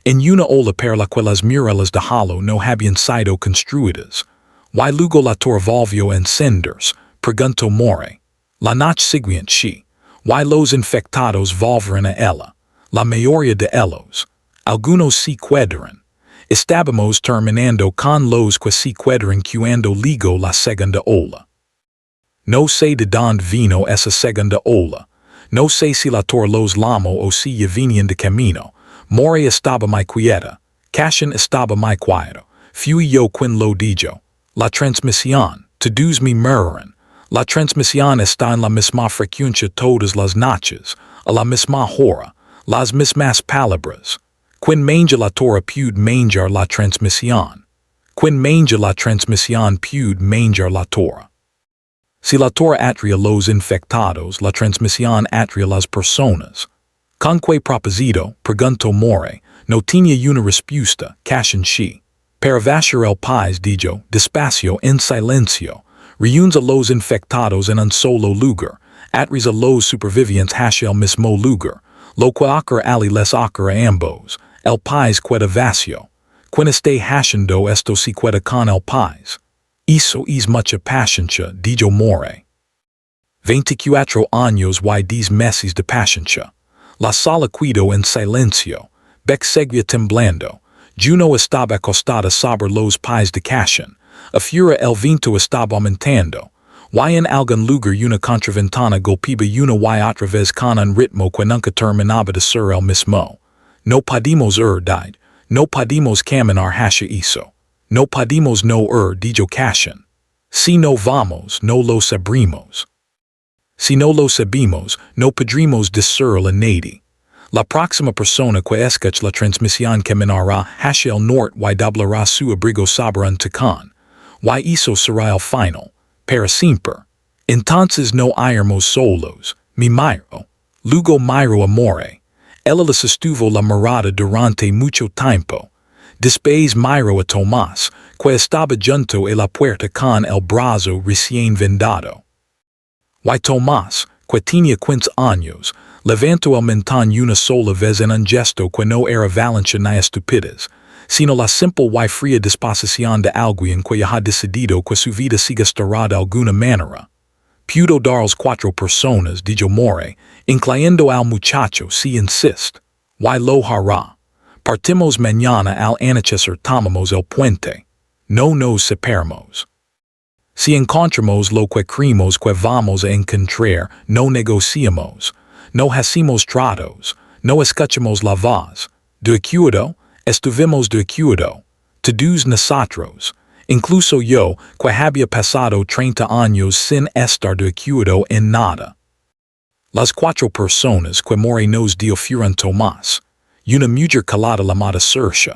A: En una ola per la que las murallas de Halo no habían sido construidas. Y luego la torre volvió en cenders, preguntó More. La noche siguiente y los infectados volvieron a ella. La mayoría de ellos. Algunos se quedaron. Estábamos terminando con los que se quedaron cuando llegó la segunda ola. No sé de dónde vino esa segunda ola. No sé si la torre los llamó o si ya venían de camino. More estaba muy quieta. Cashin estaba muy quieto. Fui yo quien lo dijo. La transmisión, todos me murmuran. La transmisión está en la misma frecuencia todas las noches, a la misma hora, las mismas palabras. Quien manja la torre puede manjar la transmisión. Quien manja la transmisión puede manjar la torre. Si la torre atria los infectados, la transmisión atria las personas. Con qué propósito, preguntó More, no tenía una respuesta, Cashin she. Para vaciar el país dijo, despacio en silencio, reúnes a los infectados en un solo lugar, atris a los supervivientes hacia el mismo lugar, lo que ocurre ali les ocurre a ambos, el país queda vacío. Quien esté haciendo esto se queda con el país. Eso es mucha paciencia, dijo More. 24 años y 10 meses de paciencia. La sala quedó en silencio, Beck seguía temblando. Juno estaba acostada sobre los pies de Cashin. Afuera el viento estaba aumentando. Y en algún lugar una contraventana golpeaba una y otra vez con un ritmo que nunca terminaba de ser el mismo. No podemos died. No podemos caminar hacia eso. No podemos no dijo Cashin. Si no vamos, no lo sabremos. Si no lo sabemos, no podremos decirle a nadie. La próxima persona que escuche la transmisión caminará hacia el norte y doblará su abrigo sobre un tacón. Y eso será el final, para siempre. Entonces no iremos solos, mi miro. Luego miro a More. Ella les estuvo la mirada durante mucho tiempo. Después miro a Tomás, que estaba junto a la puerta con el brazo recién vendado. Y Tomás, que tenía 15 años, levantó el mentón una sola vez en un gesto que no era valencia ni estupidez, sino la simple y fría disposición de alguien que ya ha decidido que su vida se gastará de alguna manera. Pudo darles 4 personas, dijo More, incluyendo al muchacho si insiste. Y lo hará. Partimos mañana al anochecer, tomamos el puente. No nos separamos. Si encontramos lo que creemos que vamos a encontrar, no negociamos. No hacemos tratos, no escuchamos la voz. De acuerdo, estuvimos de acuerdo. Todos nosotros, incluso yo, que había pasado 30 años sin estar de acuerdo en nada. Las 4 personas que More nos dio fueron Tomás, una mujer calada llamada Saoirse,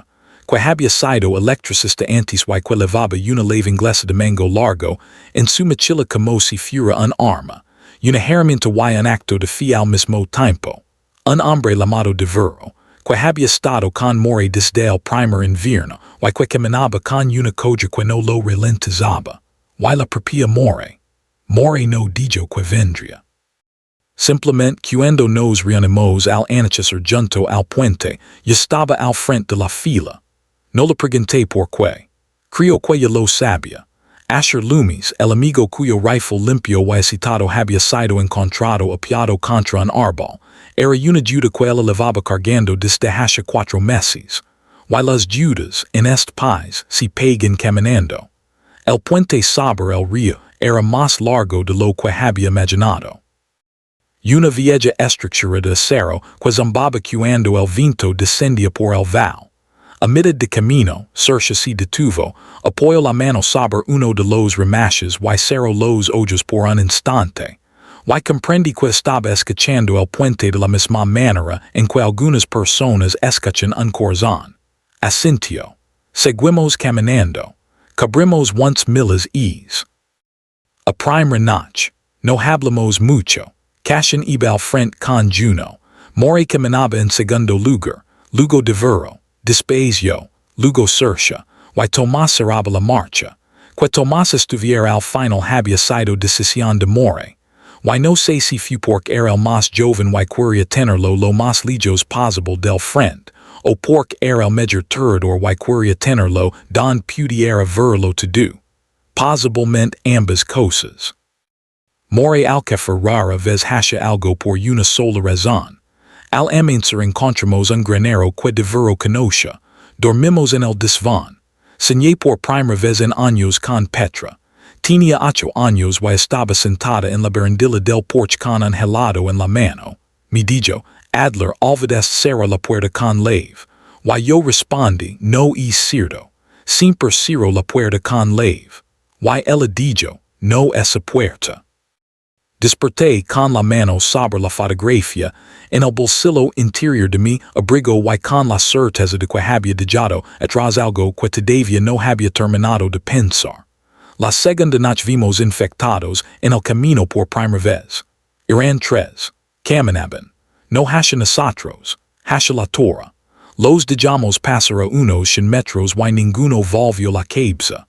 A: que había sido electricista antes y que llevaba una leva inglesa de mango largo en su mochila como si fuera un arma. Una herramienta y un acto de fe al mismo tiempo. Un hombre llamado Devero, que había estado con More desde el primer invierno, y que caminaba con una colla que no lo ralentizaba. Y la propia More. More no dijo que vendría. Simplemente cuando nos reunimos al anochecer junto al puente, yo estaba al frente de la fila. No le pregunté por qué. Creo que yo lo sabía. Asher Loomis, el amigo cuyo rifle limpio y excitado había sido encontrado apiado contra un árbol, era una ayuda que él llevaba cargando desde hace 4 meses. Y las ayudas en este país se pagan caminando. El puente sobre el río era más largo de lo que había imaginado. Una vieja estructura de acero que zumbaba cuando el viento descendía por el val. A mitad de camino, Saoirse se detuvo, apoyó la mano sobre uno de los remaches y cerró los ojos por un instante. Why comprendí que estaba escuchando el puente de la misma manera en que algunas personas escuchan un corazón. Asintió. Seguimos caminando. Cubrimos once miles ease. A prime renach. No hablamos mucho. Cashin ibal frente con Juno. More caminaba en segundo lugar. Lugo devero. Despacio. Lugo cercia. Why Tomás cerraba la marcha. Que Tomás estuviera al final había sido decisión de more. Why no sé si fu porque era el más joven y quería tenerlo lo más lejos posible del frente, o porque era el mejor tirador y quería tenerlo don pudiera verlo todo. Posiblemente ambas cosas. More alcafer rara vez hasha algo por una sola razón. Al amanecer encontramos un granero que de vero conoce. Dormimos en el desván. Soñé por primera vez en años con Petra. Tenía 8 años y estaba sentada en la barandilla del porche con un helado en la mano. Me dijo, Adler olvidaste cerrar la puerta con llave. Y yo respondí, no es cierto. Siempre cierro la puerta con llave. Y ella dijo, no esa puerta. Desperté con la mano sobre la fotografía en el bolsillo interior de mi abrigo y con la certeza de que había dejado atrás algo que todavía no había terminado de pensar. La segunda noche vimos infectados en el camino por primera vez. Eran 3. Caminaban. No hasha nosotros. Hasha la Torah. Los dejamos pasar a unos 100 metros y ninguno volvió la cabeza.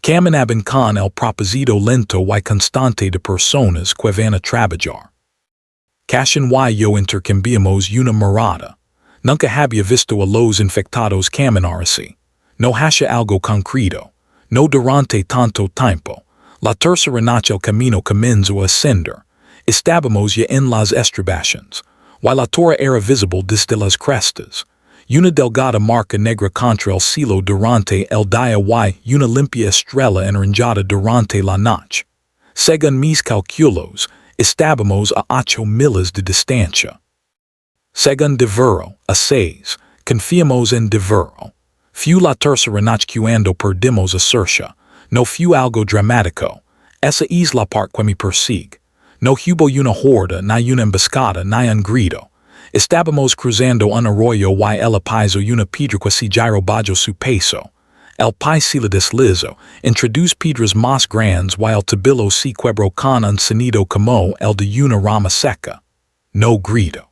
A: Caminaban con el propósito lento y constante de personas que van a trabajar. Cashin y yo intercambiamos una mirada. Nunca había visto a los infectados caminar así. No hasha algo concreto. No durante tanto tiempo. La tercera noche el camino comenzó a ascender. Estábamos ya en las estribaciones. Y la torre era visible desde las crestas. Una delgada marca negra contra el cielo durante el día y una limpia estrella anaranjada durante la noche. Según mis cálculos, estábamos a 8 miles de distancia. Según devero, a 6, confiamos en devero. Fu la tercera noche cuando perdimos a cercia. No fu algo dramático. Esa es la parte que me persigue. No hubo una horda, ni una emboscada, ni un grito. Estábamos cruzando un arroyo y el piso una piedra que se giró bajo su peso. El pais se le deslizó, introduce piedras más grandes y el tabilo se quebró con un sonido como el de una rama seca. No grito.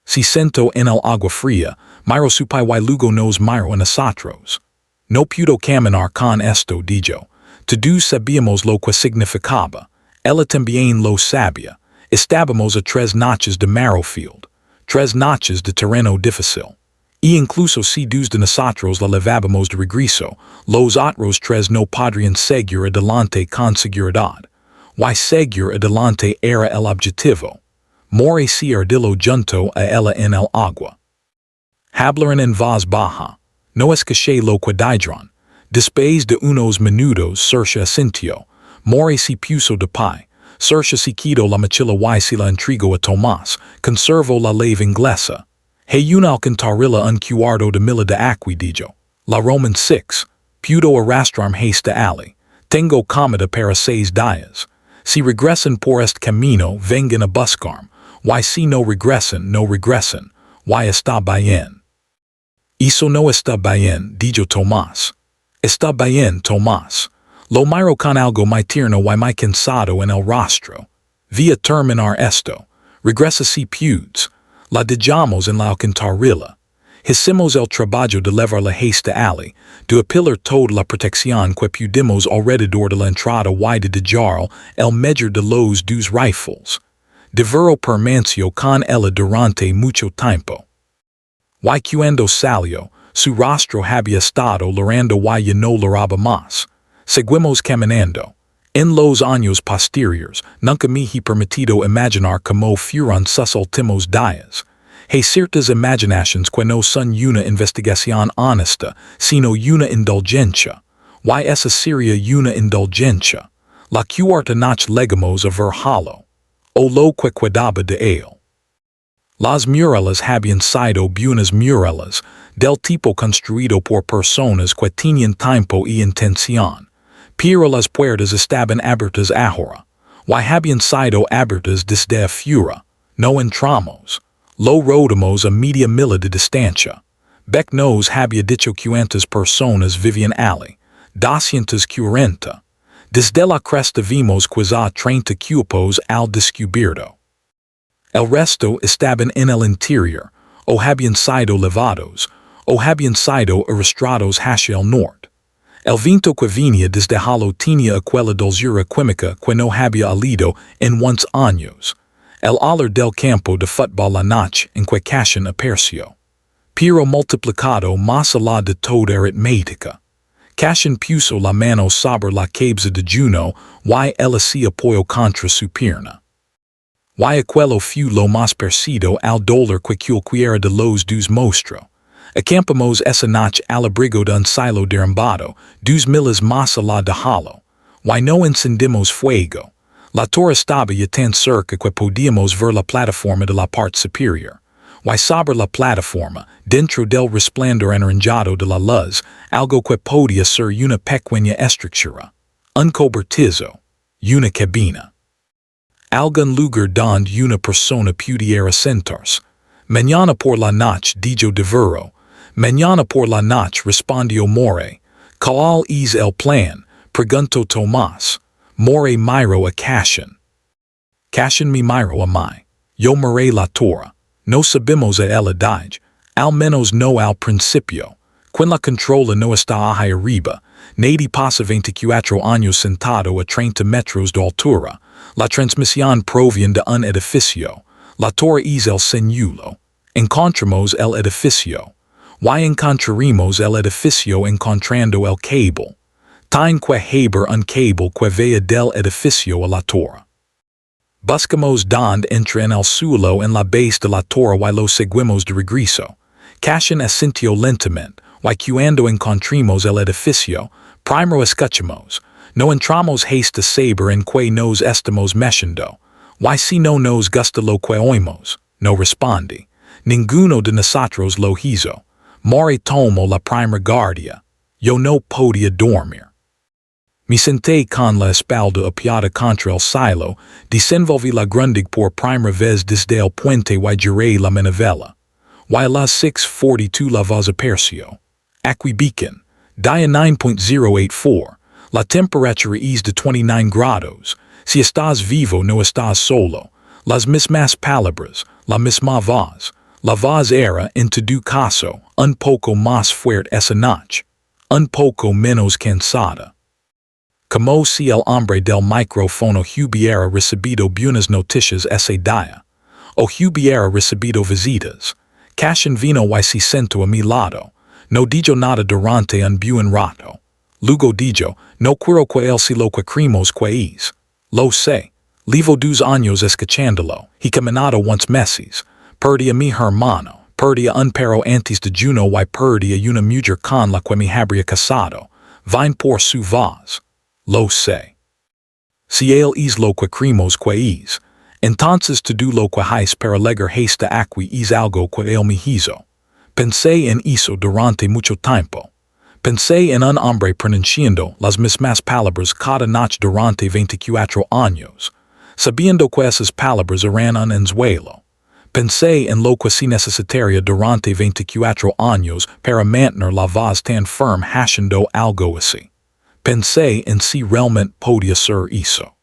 A: Se sentó en el agua fría, miro su pai y luego nos miro a nosotros. No pudo caminar con esto, dijo. Todos sabíamos lo que significaba. Ella también lo sabía. Estábamos a 3 noches de Marrowfield. 3 noches de terreno difícil. Y incluso si 2 de nosotros la levábamos de regreso, los otros 3 no podrían seguir adelante con seguridad. Y seguir adelante era el objetivo. More se ardillo junto a ella en el agua. Hablaron en voz baja. No escuché lo que dijeron. Después de unos minutos cercia asintió. More se puso de pie. Cercia se quitó la mochila y se la entregó a Tomás. Conservó la llave inglesa. Hay una alcantarilla un cuarto de milla de agua, dijo. La Roman 6. Pudo arrastrarme hasta allí. Tengo comida para 6 días. Si regresan por este camino, vengan a buscarme. Y si no regresan, y está bien. Eso no está bien, dijo Tomás. Está bien, Tomás. Lo miro con algo muy tierno y muy cansado en el rostro. Vía terminar esto. Regresa si pudes. La dejamos en la alcantarilla. Hicimos el trabajo de levarla hasta allí, de apilar toda la protección que pudimos alrededor de la entrada y de dejar el mejor de los 2 rifles. Devero permaneció con ella durante mucho tiempo. Y cuando salió, su rostro había estado llorando y ya no lloraba más. Seguimos caminando. En los años posteriores, nunca me he permitido imaginar cómo fueron sus últimos días. Hay ciertas imaginaciones que no son una investigación honesta, sino una indulgencia. Y esa sería una indulgencia. La cuarta noche llegamos a ver Hollow. O lo que quedaba de él. Las murallas habían sido buenas murallas, del tipo construido por personas que tenían tiempo y intención. Pero las puertas estaban abiertas ahora. Why habían sido abiertas desde afuera, no entramos. Lo rodamos a media milla de distancia. Beck nos había dicho cuantas personas vivían allí, 240. Desde la cresta vimos quizá 30 cuerpos al descubierto. El resto estaban en el interior, o habían sido levados, o habían sido arrastrados hacia el norte. El viento que venía desde Halo tenía aquella dulzura química que no había olido en once años. El olor del campo de fútbol la noche en que Cashin apareció. Pero multiplicado más allá de toda aritmética. Cashin puso la mano sobre la cabeza de Juno, y ella se apoyó contra su pierna. Y aquello fue lo más parecido al dolor que cualquiera de los dos mostró. Acampamos esa noche al abrigo de un silo derrumbado, 2 millas más allá de Halo. Y no encendimos fuego. La torre estaba ya tan cerca que podíamos ver la plataforma de la parte superior. Y sobre la plataforma, dentro del resplandor anaranjado de la luz, algo que podía ser una pequeña estructura. Un cobertizo. Una cabina. Algún lugar donde una persona pudiera sentarse. Mañana por la noche dijo de verro. Mañana por la noche respondió More. ¿Cuál es el plan? Preguntó Tomás. More miró a Cashin. Cashin me miró a mí. Yo miré la torre. No sabemos a ella dije. Al menos no al principio. Quien la controla no está ahí arriba. Nadie pasa 24 años sentado a 30 metros de altura. La transmisión proviene de un edificio. La torre es el señuelo. Encontramos el edificio. Y encontraremos el edificio encontrando el cable. Tiene que haber un cable que vaya del edificio a la torre. Buscamos donde entra en el suelo en la base de la torre y lo seguimos de regreso. Cashin asintió lentamente, y cuando encontremos el edificio, primero escuchamos. No entramos hasta saber en que nos estamos metiendo. Y si no nos gusta lo que oímos, no responde. Ninguno de nosotros lo hizo. More tomó la primera guardia. Yo no podía dormir. Me senté con la espalda apoyada contra el silo, desenvolví la grundig por primera vez desde el puente y giré la manivela. Y a las 6:42 la voz apareció. Aquí beacon. Dia 9.084. La temperatura es de 29 grados. Si estás vivo no estás solo. Las mismas palabras, la misma voz. La voz era, en todo caso, un poco más fuerte esa noche. Un poco menos cansada. Como si el hombre del micrófono hubiera recibido buenas noticias ese día. O hubiera recibido visitas. Cashin vino y se sentó a mi lado. No dijo nada durante un buen rato. Luego dijo, no quiero que él se lo que creemos que es. Lo sé. Llevo 2 años escuchándolo. He caminado once meses. Perdí a mi hermano. Perdí a un perro antes de Juno y perdí a una mujer con la que me habría casado. Vine por su voz. Lo sé. Si él es lo que creemos que es, entonces todo lo que es para llegar hasta aquí es algo que él me hizo. Pensé en eso durante mucho tiempo. Pensé en un hombre pronunciando las mismas palabras cada noche durante 24 años, sabiendo que esas palabras eran un anzuelo. Pensé en lo que se necesitaría durante 24 años para mantener la voz tan firme haciendo algo así. Pensé en si realmente podía ser eso.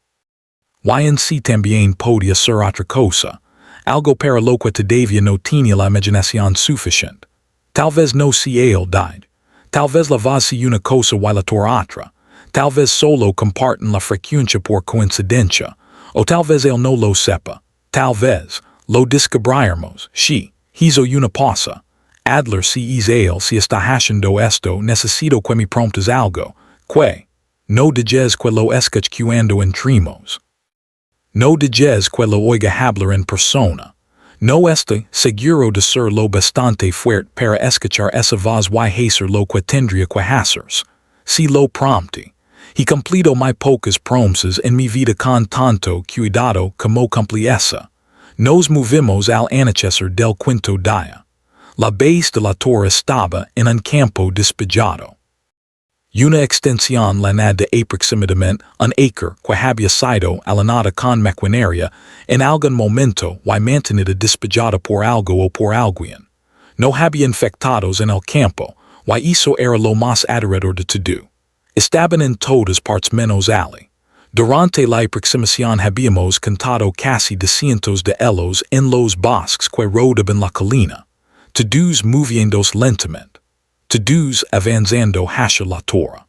A: Y en si también podía ser otra cosa, algo para lo que todavía no tenía la imaginación suficiente. Tal vez no si él died. Tal vez la voz sea una cosa y la torre otra. Tal vez solo comparten la frecuencia por coincidencia. O tal vez él no lo sepa. Tal vez lo descubriremos. Si hizo una pausa. Adler si es él si está haciendo esto necesito que me promptes algo. Que no digas que lo escuch cuando entremos. No digas que lo oiga hablar en persona. No estoy seguro de ser lo bastante fuerte para escuchar esa voz y hacer lo que tendría que hacer. Si lo prompte. He cumplido muy pocas promesas en mi vida con tanto cuidado como cumplí esa. Nos movimos al anochecer del quinto día. La base de la torre estaba en un campo despejado. Una extensión lanad de aproximadamente un acre que había sido alanada con maquinaria en algún momento y mantenida despejada por algo o por alguien. No había infectados en el campo, y eso era lo más aterrador de todo. Estaban en todas partes menos allí. Durante la aproximación habíamos contado casi cientos de ellos en los bosques que rodeaban la colina, todos moviéndose lentamente, todos avanzando hacia la torre,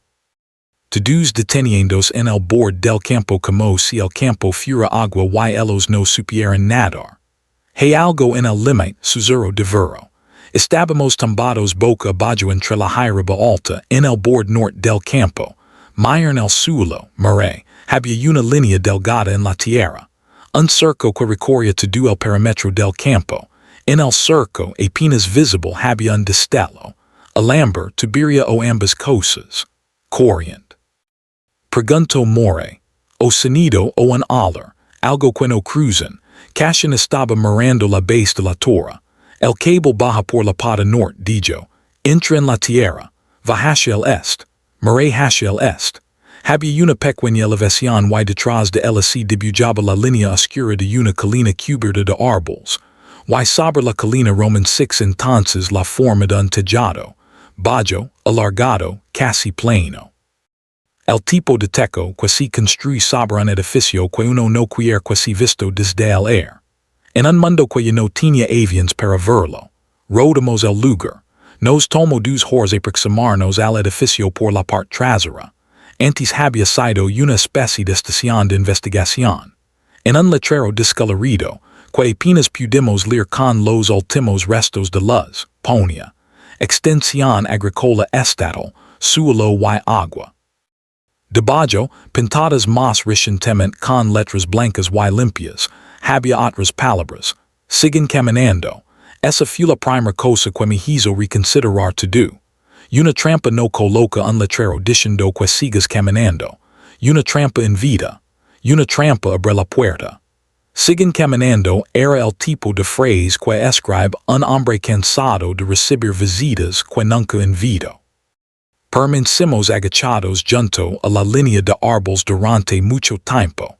A: todos deteniéndose en el borde del campo como si el campo fuera agua y ellos no supieran nadar. Hay algo en el límite susurro de verro. Estábamos tumbados boca abajo entre la hierba alta en el borde norte del campo. Mayor en el suelo, mare, había una línea delgada en la tierra. Un cerco que recorría todo el perímetro del campo. En el cerco apenas visible había un destello. Alambre, tubería o ambas cosas. Corriente. Preguntó More. O sonido o un olor. Algo que no cruzan. Cashin estaba mirando la base de la torre. El cable baja por la pata norte, dijo. Entra en la tierra. Va hacia el este. Mare hacia el este. Había una pequeña elevación y detrás de él se dibujaba la línea oscura de una colina cubierta de árboles. Y sobre la colina roman six entonces la forma de un tejado. Bajo, alargado, casi plano. El tipo de techo que se construye sobre un edificio que uno no quiere que se visto desde el aire. En un mundo que no tenía avions para verlo. Rodamos el lugar. Nos tomó 2 horas aproximarnos al edificio por la parte trasera. Antes había sido una especie de estación de investigación. En un letrero descolorido, que apenas pudimos leer con los últimos restos de luz, ponía. Extensión agrícola estatal, suelo y agua. Debajo, pintadas más recientemente con letras blancas y limpias, había otras palabras. Siguen caminando. Esa fue la primera cosa que me hizo reconsiderar todo. Una trampa no coloca un letrero diciendo que sigas caminando. Una trampa invita. Una trampa abre la puerta. Siguen caminando era el tipo de frase que escribe un hombre cansado de recibir visitas que nunca invitó. Permanecimos agachados junto a la línea de árboles durante mucho tiempo.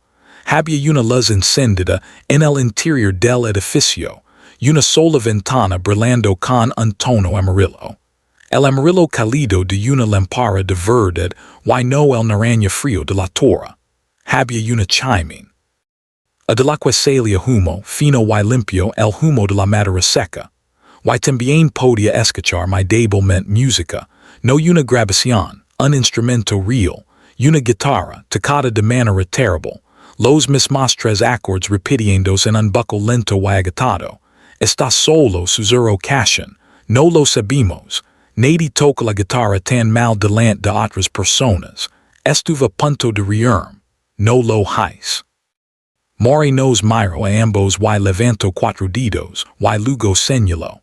A: Había una luz encendida en el interior del edificio, una sola ventana brillando con un tono amarillo. El amarillo cálido de una lámpara de verdad y no el naranja frío de la torre. Había una chiming. De la que salía humo fino y limpio el humo de la madera seca. Y también podía escuchar muy débilmente música, no una grabación, un instrumento real, una guitarra tocada de manera terrible, los mismos 3 acordes repitiéndose en un bucle lento y agitado. Estás solo, susurró Cashin, no lo sabemos. Nadie toca la guitarra tan mal delante de otras personas. Estuve a punto de reírme. No lo hice. Mori nos miró a ambos y levantó 4 dedos, y luego señaló.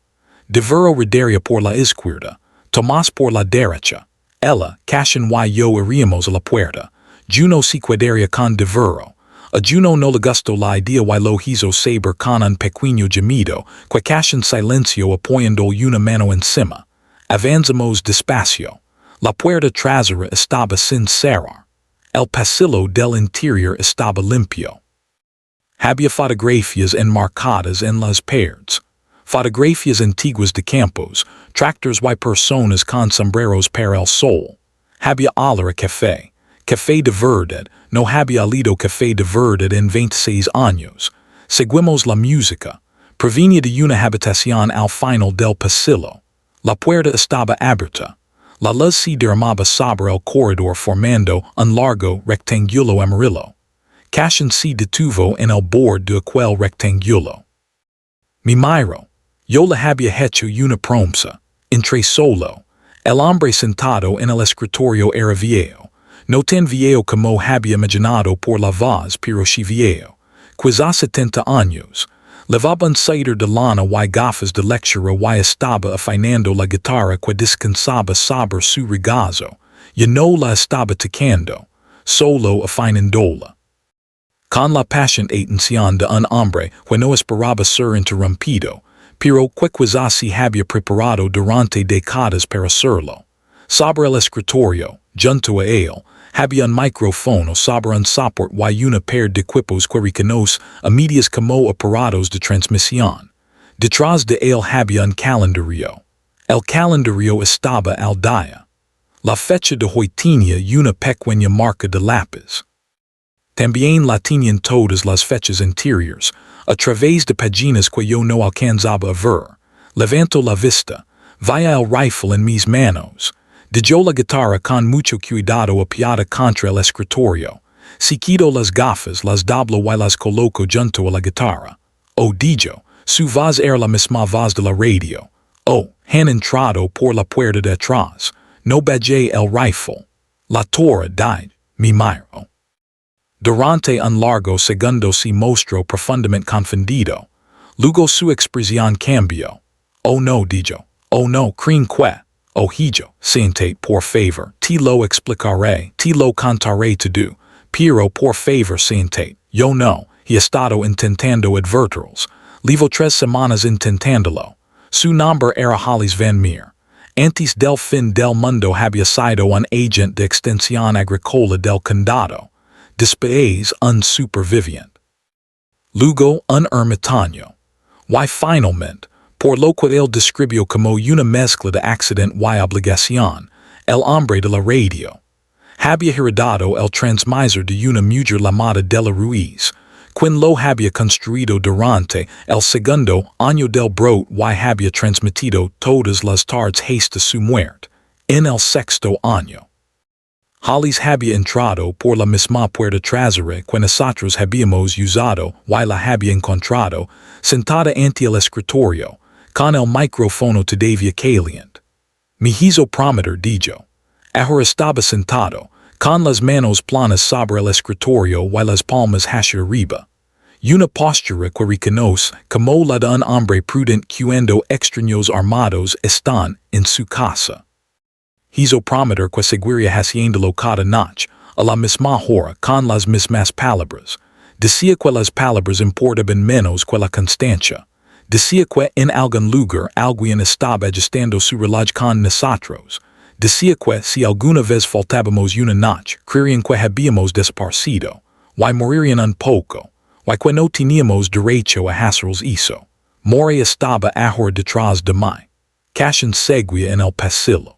A: Deveró radaria por la izquierda, Tomás por la derecha. Ella, Cashin y yo iríamos a la puerta. Juno se quedaría con Deveró. A Juno no le gustó la idea y lo hizo saber con un pequeño gemido, que Cashin silencio apoyando una mano encima. Avanzamos despacio. La puerta trasera estaba sin cerrar. El pasillo del interior estaba limpio. Había fotografías enmarcadas en las paredes. Fotografías antiguas de campos, tractors y personas con sombreros para el sol. Había olor a café. Café de verdad, no había olido café de verdad en 26 años. Seguimos la música. Provenía de una habitación al final del pasillo. La puerta estaba abierta. La luz se derramaba sobre el corredor formando un largo rectángulo amarillo. Cashin se detuvo en el borde de aquel rectángulo. Mi miro. Yo le había hecho una promesa. Entré solo. El hombre sentado en el escritorio era viejo. No tan viejo como había imaginado por la voz, pero sí viejo. Quizás 70 años. Levaba un suéter de lana y gafas de lectura y estaba afinando la guitarra que descansaba sobre su regazo. Y no la estaba tocando, solo afinándola. Con la paciente atención de un hombre que no esperaba ser interrumpido, pero que quizás se había preparado durante décadas para hacerlo. Sobre el escritorio, junto a él, había un micrófono sobre un soporte y una pair de equipos quericanos a medias como aparatos de transmisión. Detrás de él había un calendario. El calendario estaba al día. La fecha de hoy tenía una pequeña marca de lápiz. También la tenían todas las fechas anteriores, a través de páginas que yo no alcanzaba a ver. Levanto la vista, vaya el rifle en mis manos. Dejó la guitarra con mucho cuidado apiada contra el escritorio. Si quito las gafas, las doblo y las coloco junto a la guitarra. Oh, dijo, su voz era la misma voz de la radio. Oh, han entrado por la puerta de atrás. No bajé el rifle. La torre died, mi miro. Durante un largo segundo se mostró profundamente confundido. Luego su expresión cambió. Oh no, dijo. Oh no, creen que. Oh hijo, siente, por favor, te lo explicaré, te lo contaré todo. Pero por favor siente, yo no, he estado intentando advertirlos. Llevo 3 semanas intentándolo. Su nombre era Hollis Van Meer. Antes del fin del mundo había sido un agente de extensión agrícola del condado. Después un superviviente. Luego un ermitaño. Y finalmente, por lo que él describió como una mezcla de accidente y obligación, el hombre de la radio. Había heredado el transmisor de una mujer llamada de la Ruiz, quien lo había construido durante el segundo año del brote y había transmitido todas las tardes hasta su muerte, en el sexto año. Hollis había entrado por la misma puerta trasera que nosotros habíamos usado y la había encontrado, sentada ante el escritorio, con el micrófono todavía caliente. Mi hizo prometer, dijo. Ahora estaba sentado, con las manos planas sobre el escritorio y las palmas hacia arriba. Una postura que reconoce como la de un hombre prudente cuando extraños armados están en su casa. Hizo prometer que seguiría haciéndolo cada noche, a la misma hora, con las mismas palabras. Decía que las palabras importaban menos que la constancia. Decía que en algún lugar alguien estaba ajustando su reloj con nosotros. Decía que si alguna vez faltábamos una noche, creerían que habíamos desaparecido, y morirían un poco, y que no teníamos derecho a hacerlos eso. Mori estaba ahora detrás de mí. Cashin seguía en el pasillo.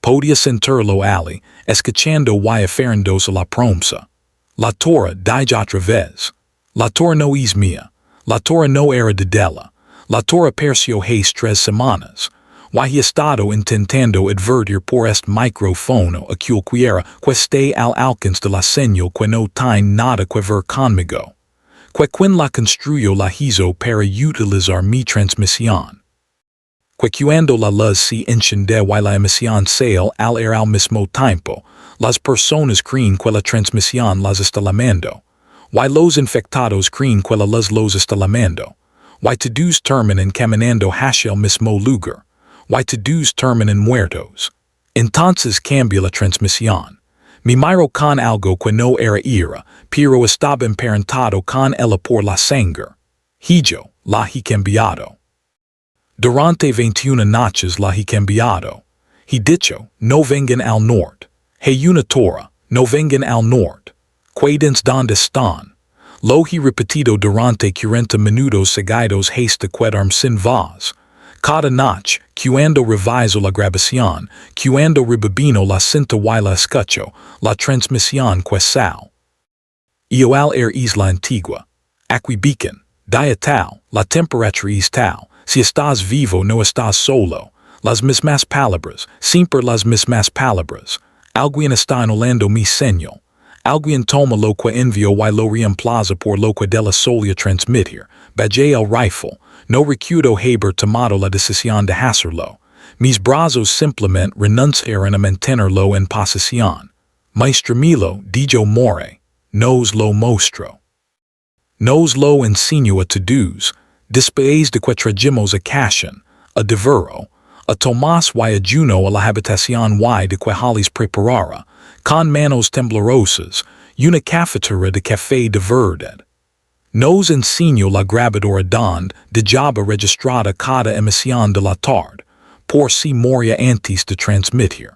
A: Podía sentirlo ali, escuchando y aferrándose a la promesa. La torre, dije otra vez. La torre no es mía. La torre no era de Della. La torre apareció hace 3 semanas. Y he estado intentando advertir por este micrófono a cualquiera que esté al alcance de la señal que no tiene nada que ver conmigo. Que quien la construyó la hizo para utilizar mi transmisión. Que cuando la luz se enciende y la emisión sale al mismo tiempo, las personas creen que la transmisión las está llamando. Y los infectados creen que la luz los está llamando. Y todos terminan caminando hacia el mismo lugar. Y todos terminan muertos. Entonces cambia la transmisión. Me miro con algo que no era, pero estaba emparentado con ella por la sangre. Hijo, la he cambiado. Durante 21 noches la he cambiado. He dicho, no vengan al norte. Hay una torre, no vengan al norte. Cuédense donde están. Lo he repetido durante 40 minutos seguidos hasta quedarme sin voz. Cada noche, cuando reviso la grabación, cuando rebobino la cinta y la escucho, la transmisión que sale. Igual isla antigua. Aquí beacon, dia tal, la temperatura es tal, si estás vivo no estás solo. Las mismas palabras, siempre las mismas palabras. Alguien está anulando mi señal. Alguien toma lo que envió y lo reemplaza por lo que de la solia transmitir. Bajé el rifle. No recuerdo haber tomado la decisión de hacerlo. Mis brazos simplemente renunciaron a mantenerlo en posición. Maestro dijo more. Nos lo mostro. Nos lo enseño a todos. Después de que trajimos a Cashin, a Devero, a Tomás y a Juno a la habitación y de que Hollis preparara, con manos temblorosas, una cafetera de café de verdad. Nos enseñó la grabadora donde dejaba registrada cada emisión de la tarde, por si moría antes de transmitir.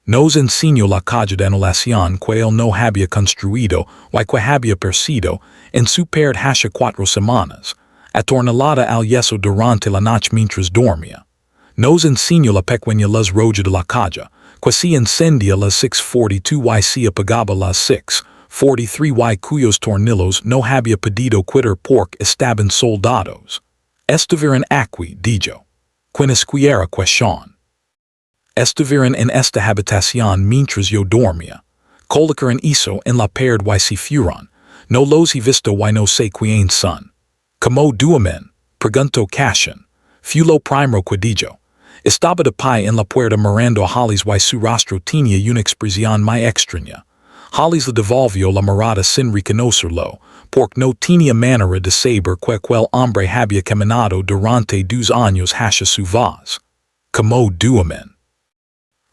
A: Nos enseñó la calle de anulación que él no había construido y que había percido en su per hace 4 semanas, atornillada al yeso durante la noche mientras dormía. Nos enseñó la pequeña luz roja de la calle, que se encendía las 6:42 y se apagaba las 6:43 y cuyos tornillos no había pedido quitar porque estaban soldados. Estuvieron aquí, dijo. Quienes quiera cuestión. Estuvieron en esta habitación mientras yo dormía. Colocaron eso en la pared y se fueron. No los he visto y no sé quién son. Como duamen, preguntó Cashin. Fulo primero que dijo. Estaba de pie en la puerta mirando a Hollis y su rostro tenía una expresión muy extraña. Hollis le devolvió la mirada sin reconocerlo, porque no tenía manera de saber que aquel hombre había caminado durante 2 años hacia su voz. Como duamen.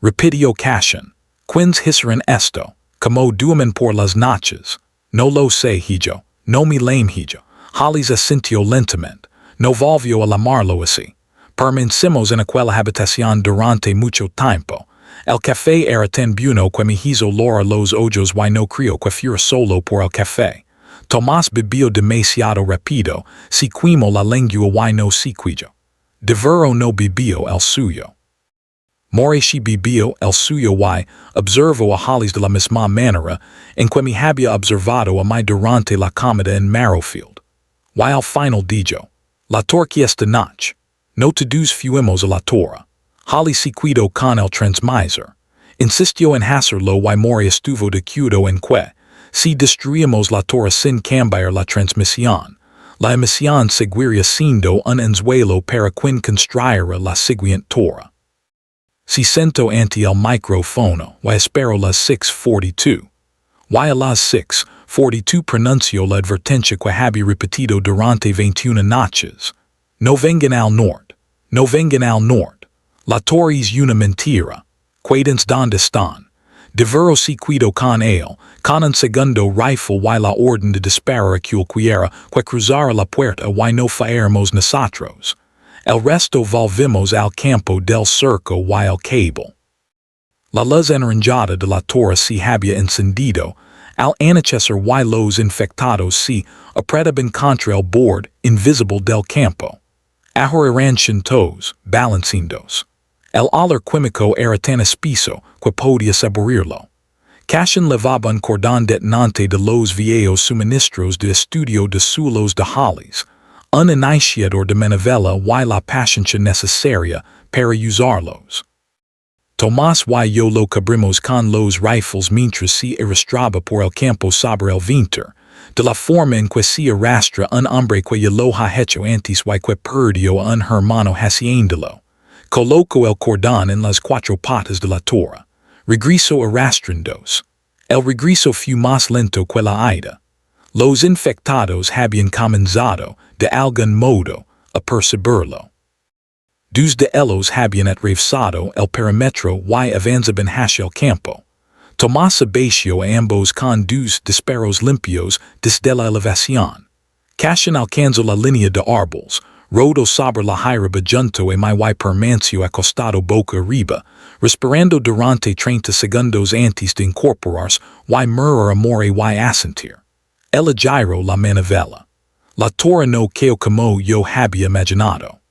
A: Repitió Cashin. Quins hicieron esto, como duamen por las noches. No lo sé, hijo. No me lame, hijo. Hollis asintió lentamente. No volvió a llamarlo así. Permanecimos en aquella habitación durante mucho tiempo. El café era tan bueno que me hizo llorar los ojos y no creo que fuera solo por el café. Tomás bebió demasiado rápido, si quimó la lengua y no se quilló. De vero no bebió el suyo. Morishi bebió el suyo y observó a Hollis de la misma manera en que me había observado a mí durante la comida en Marrowfield. Y al final dijo, la torque esta noche. No todos fuimos a la torre. Hollis se cuidó con el transmisor. Insistió en hacerlo y Mori estuvo de acuerdo en que, si destruíamos la torre sin cambiar la transmisión, la emisión seguiría siendo un anzuelo para quien construyera la siguiente torre. Se sentó ante el micrófono y esperó las 6:42. Y a las 6:42 pronunció la advertencia que había repetido durante 21 noches. No vengan al norte. No vengan al norte. La torre es una mentira. Cuédense donde están. De vero se cuidó con él, con un segundo rifle y la orden de disparar a cualquiera que cruzara la puerta y no fuéramos nosotros. El resto volvimos al campo del cerco y al cable. La luz anaranjada de la torre se había encendido, al anochecer y los infectados se apretaban contra el borde invisible del campo. Ahora eran sentados, balanceados. El olor químico era tan espeso que podía saborearlo. Cashin levaba un cordón detonante de los viejos suministros de estudio de suelos de Hollis, un iniciador de manivela y la paciencia necesaria para usarlos. Tomás y yo lo cubrimos con los rifles mientras se arrastraba por el campo sobre el viento, de la forma en que se arrastra un hombre que ya lo ha hecho antes y que perdió a un hermano haciéndolo. Colocó el cordón en las 4 patas de la torre. Regresó arrastrándose. El regreso fue más lento que la ida. Los infectados habían comenzado, de algún modo, a percibirlo. Dos de ellos habían atravesado el perímetro y avanzaban hacia el campo. Tomás abació a ambos con 2 disparos limpios desde la elevación. Cashin alcanzó la línea de árboles, rodó sobre la hierba junto a mi permaneció acostado boca arriba, respirando durante 30 segundos antes de incorporarse y murmurar amor y asentir. Ella giró la manivela. La torre no quedó como yo había imaginado.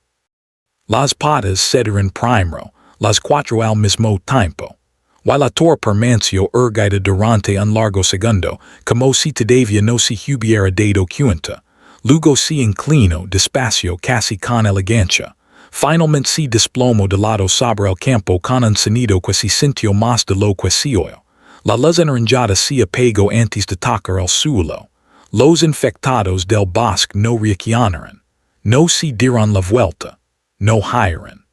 A: Las patas cedieron primero, las 4 al mismo tiempo. Y la torre permaneció erguida durante un largo segundo, como si todavía no se hubiera dado cuenta. Luego se inclinó despacio casi con elegancia. Finalmente se desplomó de lado sobre el campo con un sonido que se sintió más de lo que se oyó. La luz anaranjada se apagó antes de tocar el suelo. Los infectados del bosque no reaccionaron. No se dieron la vuelta. No giraron.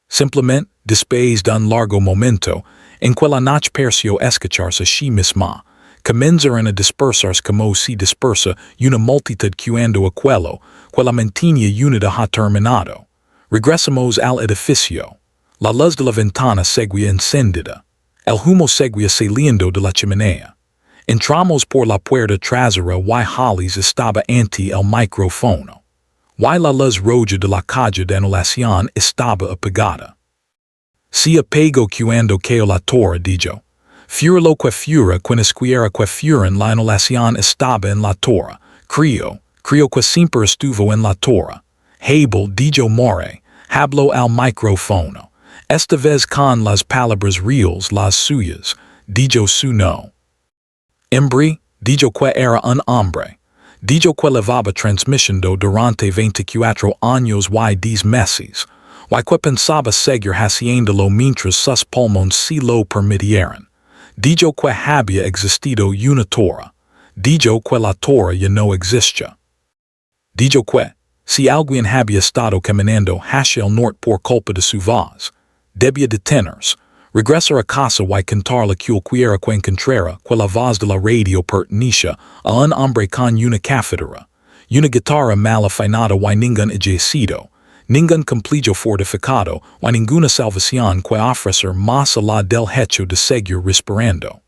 A: Simplemente, después de un largo momento, en que la noche pareció escucharse a sí misma, comenzaron a dispersarse como se dispersa una multitud cuando aquello que la mantenía unida ha terminado. Regresamos al edificio. La luz de la ventana seguía encendida. El humo seguía saliendo de la chimenea. Entramos por la puerta trasera y Hollis estaba ante el micrófono. Y la luz roja de la calle de anulación estaba apagada. Si apego cuando que la tora dijo. Fura lo que fura quinesquiera que furan la inolación estaba en la tora. Creo que siempre estuvo en la tora. Hable dijo more, hablo al micrófono. Esta vez con las palabras reales las suyas, dijo su no. Embry, dijo que era un hombre. Dijo que levaba transmitiendo durante 24 años y 10 meses. Y que pensaba seguir haciéndolo mientras sus pulmones si lo permitieran. Dijo que había existido una tora. Dijo que la tora ya no existe. Dijo que, si alguien había estado caminando hacia el norte por culpa de su voz, debía detenerse, regresar a casa y cantar la cualquiera que encontrara que la voz de la radio pertenecía a un hombre con una cafetera, una guitarra mal afinada y ningún ejército, ningún complejo fortificado y ninguna salvación que ofrecer más allá del hecho de seguir respirando.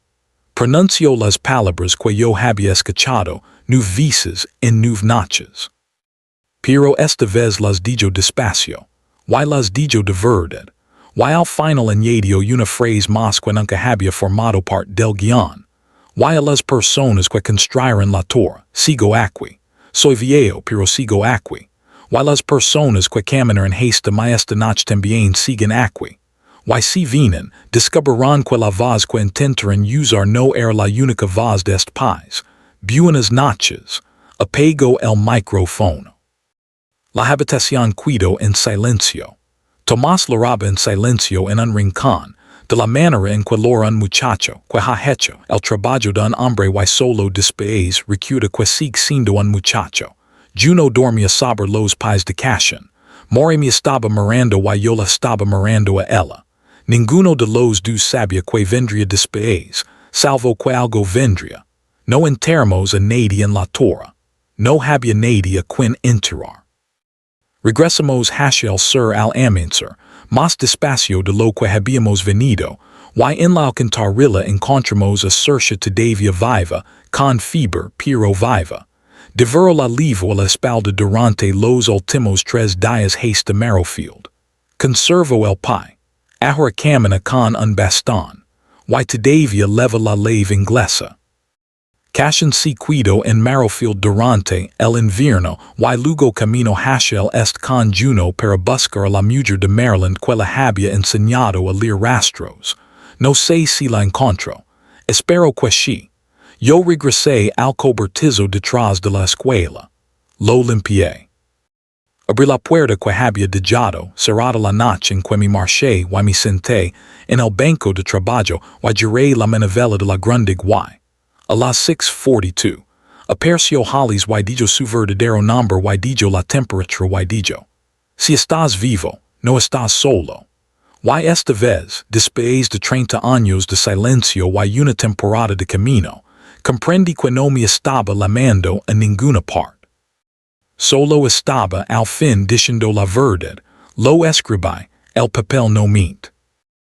A: Pronunció las palabras que yo había escuchado 9 veces en 9 noches. Pero esta vez las dijo despacio, y las dijo de verdad, y al final añadió una frase más que nunca había formado parte del guión, y a las personas que construyeron la torre, sigo aquí, soy viejo pero sigo aquí, y a las personas que caminan esta esta noche también siguen aquí, y si vienen, descubrirán que la voz que intentaron usar no era la única voz de este país. Buenas noches, apego el micrófono. La habitación quedó en silencio. Tomás loraba en silencio en un rincón, de la manera en que lora un muchacho que ha hecho el trabajo de un hombre y solo después recuerda que sigue siendo un muchacho. Juno dormía sobre los pies de Cashin. Mori me estaba mirando y yo la estaba mirando a ella. Ninguno de los dos sabía que vendría después, salvo que algo vendría. No enterramos a nadie en la torre. No había nadie a quien enterrar. Regresamos hacia el sur al amanecer, más despacio de lo que habíamos venido, y en la alcantarilla encontramos a Saoirse todavía viva, con fiebre pero viva. De ver la llevo a la espalda durante los últimos 3 días hasta Marrowfield. Conservo el pie. Ahora camina con un bastón, y todavía leva la leve inglesa. Cashin se quedó en Marrowfield durante el invierno y luego camino hacia el este con Juno para buscar a la mujer de Maryland que le había enseñado a leer rastros. No sé si la encontró. Espero que sí. Yo regresé al cobertizo detrás de la escuela. Lo limpié. Abrí la puerta que había dejado cerrada la noche en que me marché y me senté en el banco de trabajo y giré la manivela de la grande guay. A las 6:42, apareció Hollis y dijo su verdadero nombre y dijo la temperatura y dijo, si estás vivo, no estás solo. Y esta vez, después de 30 años de silencio y una temporada de camino, comprendí que no me estaba llamando a ninguna parte. Solo estaba al fin diciendo la verdad, lo escribí, el papel no miente.